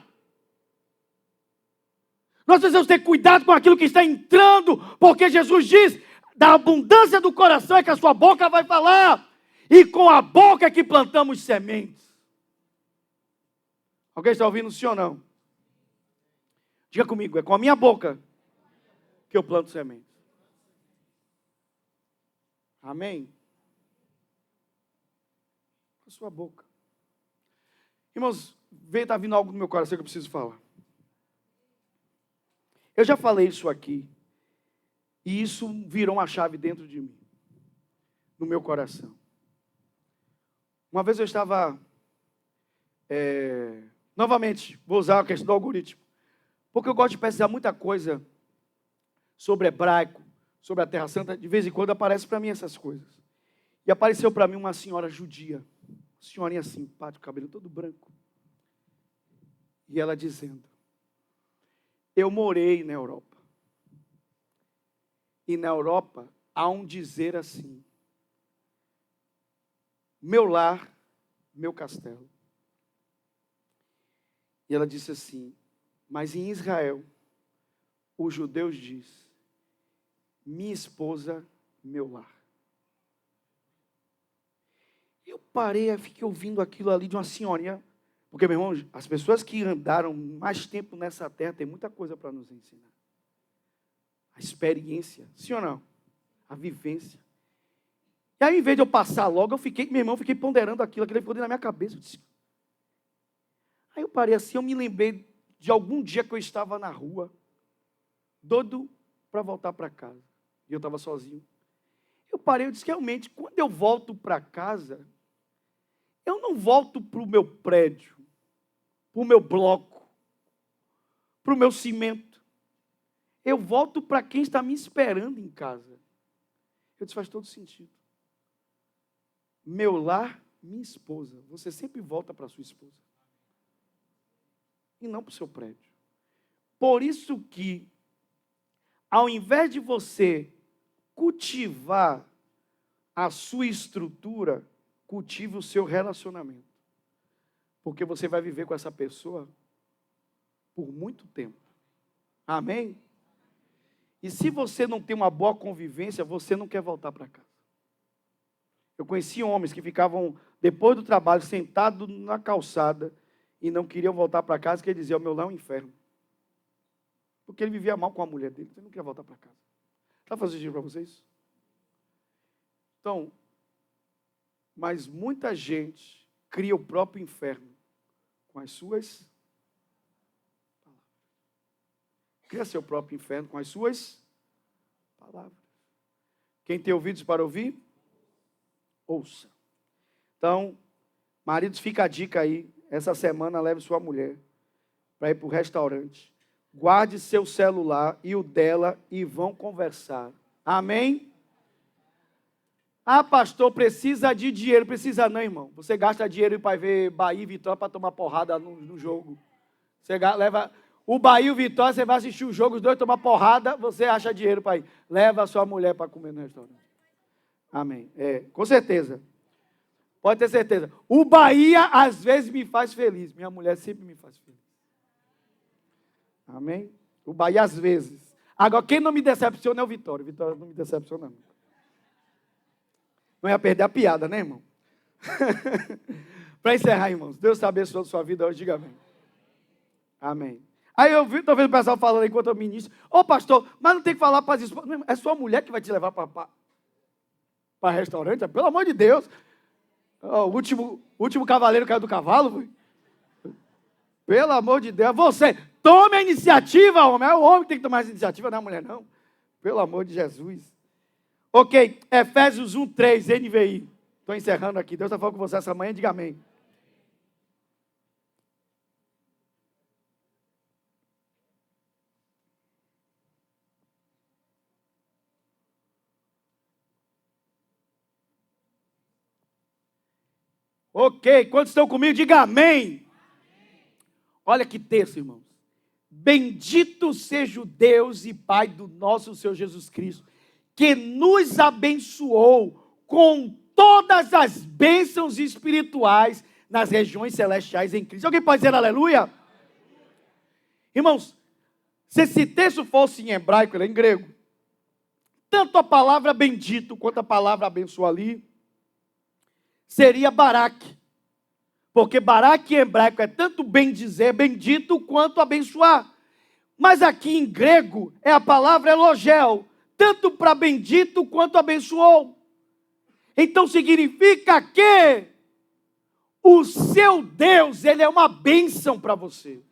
Nós precisamos ter cuidado com aquilo que está entrando, porque Jesus diz, da abundância do coração é que a sua boca vai falar, e com a boca é que plantamos sementes. Alguém está ouvindo sim ou não? Diga comigo, é com a minha boca que eu planto sementes. Amém? Com a sua boca. Irmãos, está vindo algo no meu coração que eu preciso falar. Eu já falei isso aqui, e isso virou uma chave dentro de mim, no meu coração. Uma vez eu estava, novamente, vou usar a questão do algoritmo, porque eu gosto de pesquisar muita coisa sobre hebraico, sobre a Terra Santa, de vez em quando aparece para mim essas coisas. E apareceu para mim uma senhora judia, uma senhorinha simpática, cabelo todo branco. E ela dizendo, eu morei na Europa. E na Europa há um dizer assim, meu lar, meu castelo. E ela disse assim, mas em Israel, os judeus dizem, minha esposa, meu lar. Eu parei, fiquei ouvindo aquilo ali de uma senhorinha, porque, meu irmão, as pessoas que andaram mais tempo nessa terra têm muita coisa para nos ensinar. A experiência, sim ou não? A vivência. E aí, em vez de eu passar logo, meu irmão, fiquei ponderando aquilo ficou dentro da minha cabeça. Aí eu parei assim, eu me lembrei de algum dia que eu estava na rua, doido para voltar para casa. E eu estava sozinho. Eu parei, eu disse que realmente, quando eu volto para casa, eu não volto para o meu prédio, para o meu bloco, para o meu cimento. Eu volto para quem está me esperando em casa. Eu disse, faz todo sentido. Meu lar, minha esposa. Você sempre volta para sua esposa. E não para o seu prédio. Por isso que, ao invés de você cultivar a sua estrutura, cultive o seu relacionamento. Porque você vai viver com essa pessoa por muito tempo. Amém? E se você não tem uma boa convivência, você não quer voltar para casa. Eu conheci homens que ficavam, depois do trabalho, sentados na calçada e não queriam voltar para casa, porque ele dizia, o meu lar é um inferno. Porque ele vivia mal com a mulher dele, ele não queria voltar para casa. Está fazendo sentido para vocês? Então, mas muita gente cria o próprio inferno com as suas palavras. Cria seu próprio inferno com as suas palavras. Quem tem ouvidos para ouvir, ouça. Então, maridos, fica a dica aí. Essa semana leve sua mulher para ir para o restaurante. Guarde seu celular e o dela e vão conversar. Amém? Ah, pastor, precisa de dinheiro. Precisa não, irmão. Você gasta dinheiro para ver Bahia e Vitória para tomar porrada no jogo. Você leva o Bahia e o Vitória, você vai assistir o jogo, os dois tomar porrada, você acha dinheiro para ir. Leva a sua mulher para comer no restaurante. Amém. Com certeza. Pode ter certeza. O Bahia, às vezes, me faz feliz. Minha mulher sempre me faz feliz. Amém? O Bahia, às vezes. Agora, quem não me decepciona é o Vitória. O Vitória não me decepciona, não. Não ia perder a piada, né, irmão? Para encerrar, irmãos. Deus te abençoe a sua vida hoje. Diga amém. Amém. Aí eu estou vendo o pessoal falando enquanto eu ministro. Ô, pastor, mas não tem que falar para as esposas. É sua mulher que vai te levar para restaurante? Pelo amor de Deus. O último cavaleiro caiu do cavalo. Foi? Pelo amor de Deus. Você, tome a iniciativa, homem. É o homem que tem que tomar essa iniciativa, não é a mulher, não. Pelo amor de Jesus. Ok, Efésios 1:3, NVI. Estou encerrando aqui. Deus está falando com você essa manhã, diga amém. Ok, quantos estão comigo, diga amém. Olha que texto, irmãos. Bendito seja o Deus e Pai do nosso Senhor Jesus Cristo, que nos abençoou com todas as bênçãos espirituais nas regiões celestiais em Cristo. Alguém pode dizer aleluia? Irmãos, se esse texto fosse em hebraico, ele é em grego, tanto a palavra bendito quanto a palavra abençoa ali, seria Barak. Porque Barak em hebraico é tanto bem dizer, bendito, quanto abençoar. Mas aqui em grego é a palavra elogel, tanto para bendito quanto abençoou. Então significa que o seu Deus, ele é uma bênção para você.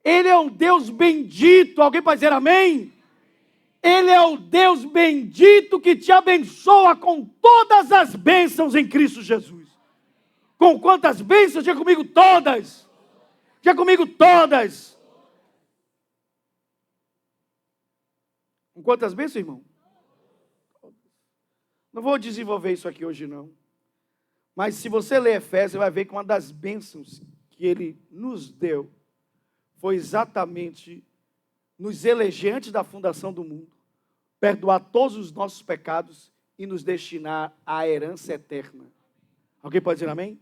Ele é um Deus bendito. Alguém pode dizer amém? Ele é o Deus bendito que te abençoa com todas as bênçãos em Cristo Jesus. Com quantas bênçãos? Diga comigo todas. Diga comigo todas. Com quantas bênçãos, irmão? Não vou desenvolver isso aqui hoje, não. Mas se você ler Efésios, você vai ver que uma das bênçãos que ele nos deu foi exatamente nos eleger antes da fundação do mundo, perdoar todos os nossos pecados e nos destinar à herança eterna. Alguém pode dizer amém?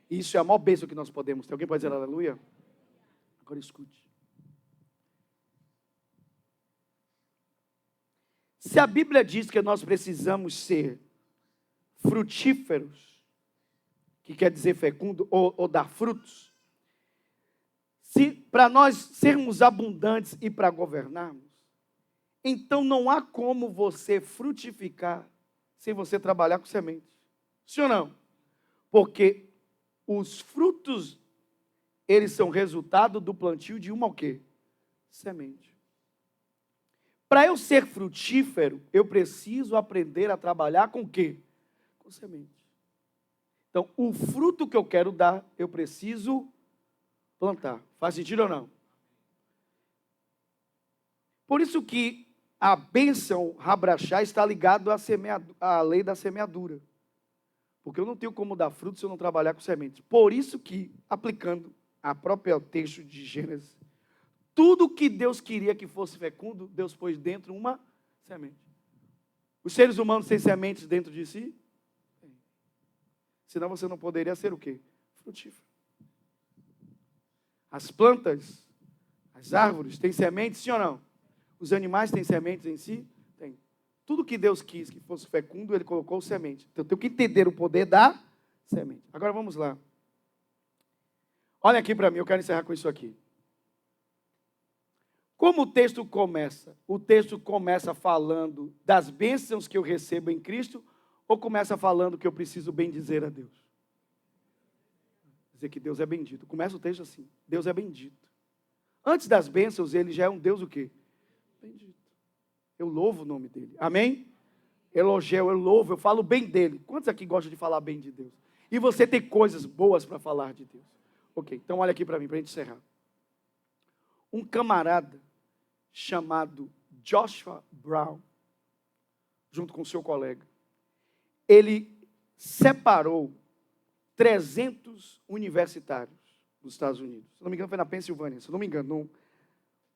Isso é a maior bênção que nós podemos ter. Alguém pode dizer aleluia? Agora escute. Se a Bíblia diz que nós precisamos ser frutíferos, que quer dizer fecundo, ou dar frutos, se para nós sermos abundantes e para governarmos, então não há como você frutificar sem você trabalhar com sementes. Sim ou não? Porque os frutos, eles são resultado do plantio de uma o quê? Semente. Para eu ser frutífero, eu preciso aprender a trabalhar com o quê? Com semente. Então, o fruto que eu quero dar, eu preciso plantar. Faz sentido ou não? Por isso que a bênção Rabrachá está ligada à lei da semeadura. Porque eu não tenho como dar fruto se eu não trabalhar com sementes. Por isso que, aplicando a própria texto de Gênesis, tudo que Deus queria que fosse fecundo, Deus pôs dentro uma semente. Os seres humanos têm sementes dentro de si? Tem. Senão você não poderia ser o quê? Frutífero. As plantas, as árvores têm sementes, sim ou não? Os animais têm sementes em si? Tem. Tudo que Deus quis que fosse fecundo, Ele colocou semente. Então eu tenho que entender o poder da semente. Agora vamos lá. Olha aqui para mim, eu quero encerrar com isso aqui. Como o texto começa? O texto começa falando das bênçãos que eu recebo em Cristo ou começa falando que eu preciso bendizer a Deus? Dizer que Deus é bendito. Começa o texto assim, Deus é bendito. Antes das bênçãos, Ele já é um Deus o quê? Bendito. Eu louvo o nome dEle. Amém? Elogio, eu louvo, eu falo bem dEle. Quantos aqui gostam de falar bem de Deus? E você tem coisas boas para falar de Deus. Ok, então olha aqui para mim, para a gente encerrar. Um camarada chamado Joshua Brown, junto com seu colega, ele separou 300 universitários dos Estados Unidos. Se não me engano, foi na Pensilvânia. Se não me engano,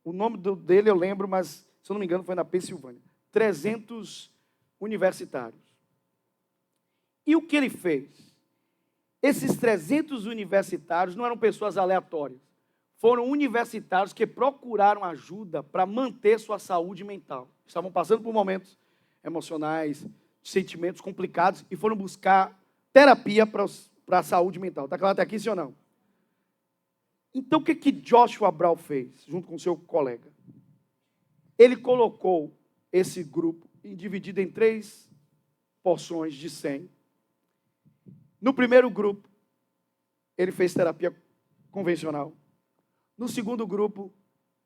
o nome dele eu lembro, mas se não me engano, foi na Pensilvânia. 300 universitários. E o que ele fez? Esses 300 universitários não eram pessoas aleatórias. Foram universitários que procuraram ajuda para manter sua saúde mental. Estavam passando por momentos emocionais, sentimentos complicados e foram buscar terapia para a saúde mental. Está claro até aqui, sim ou não? Então, o que Joshua Brown fez, junto com seu colega? Ele colocou esse grupo dividido em 3 porções de 100. No primeiro grupo, ele fez terapia convencional. No segundo grupo,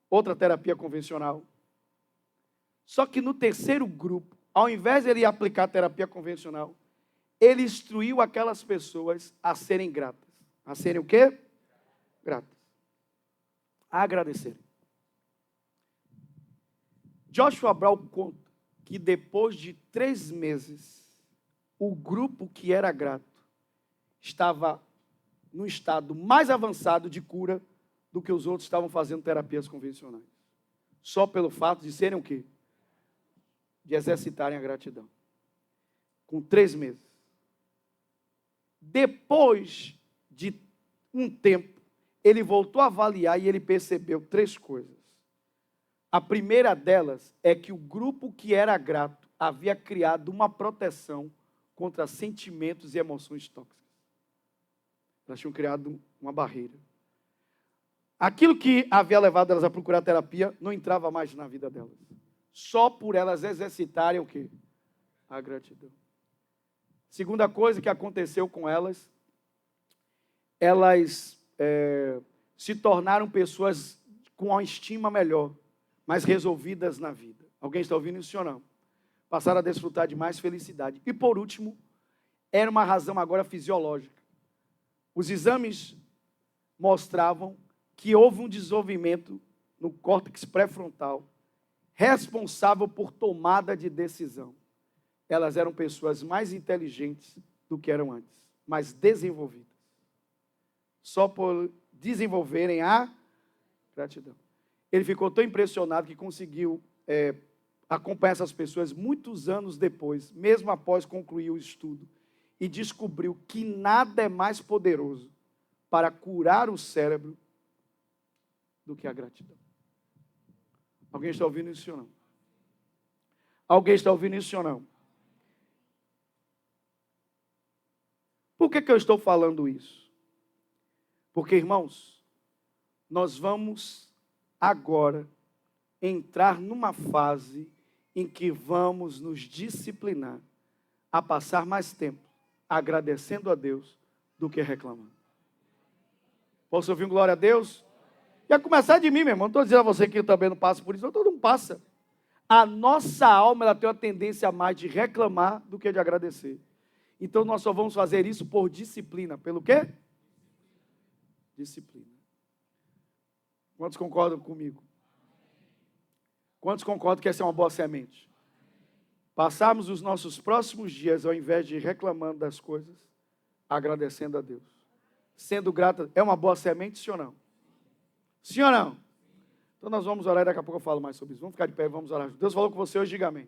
outra terapia convencional. Só que no terceiro grupo, ao invés de ele aplicar a terapia convencional, ele instruiu aquelas pessoas a serem gratas. A serem o quê? Gratas. A agradecerem. Joshua Brown conta que depois de 3 meses, o grupo que era grato estava no estado mais avançado de cura do que os outros estavam fazendo terapias convencionais. Só pelo fato de serem o quê? De exercitarem a gratidão. Com 3 meses. Depois de um tempo, ele voltou a avaliar e ele percebeu 3 coisas. A primeira delas é que o grupo que era grato havia criado uma proteção contra sentimentos e emoções tóxicas. Elas tinham criado uma barreira. Aquilo que havia levado elas a procurar terapia não entrava mais na vida delas. Só por elas exercitarem o quê? A gratidão. Segunda coisa que aconteceu com elas, elas se tornaram pessoas com uma estima melhor, mais resolvidas na vida. Alguém está ouvindo isso ou não? Passaram a desfrutar de mais felicidade. E por último, era uma razão agora fisiológica. Os exames mostravam que houve um desenvolvimento no córtex pré-frontal, responsável por tomada de decisão. Elas eram pessoas mais inteligentes do que eram antes, mais desenvolvidas. Só por desenvolverem a gratidão. Ele ficou tão impressionado que conseguiu acompanhar essas pessoas muitos anos depois, mesmo após concluir o estudo, e descobriu que nada é mais poderoso para curar o cérebro do que a gratidão. Alguém está ouvindo isso ou não? Alguém está ouvindo isso ou não? Por que eu estou falando isso? Porque, irmãos, nós vamos agora entrar numa fase em que vamos nos disciplinar a passar mais tempo agradecendo a Deus do que reclamando. Posso ouvir um glória a Deus? E a começar de mim, meu irmão. Não estou dizendo a você que eu também não passo por isso, não, todo mundo passa. a nossa alma ela tem uma tendência mais de reclamar do que de agradecer. Então nós só vamos fazer isso por disciplina. Pelo quê? Disciplina. Quantos concordam comigo? Quantos concordam que essa é uma boa semente? Passarmos os nossos próximos dias, ao invés de ir reclamando das coisas, agradecendo a Deus. Sendo grato, é uma boa semente, sim ou não? Sim ou não? Então nós vamos orar e daqui a pouco eu falo mais sobre isso. Vamos ficar de pé e vamos orar. Deus falou com você hoje, diga amém.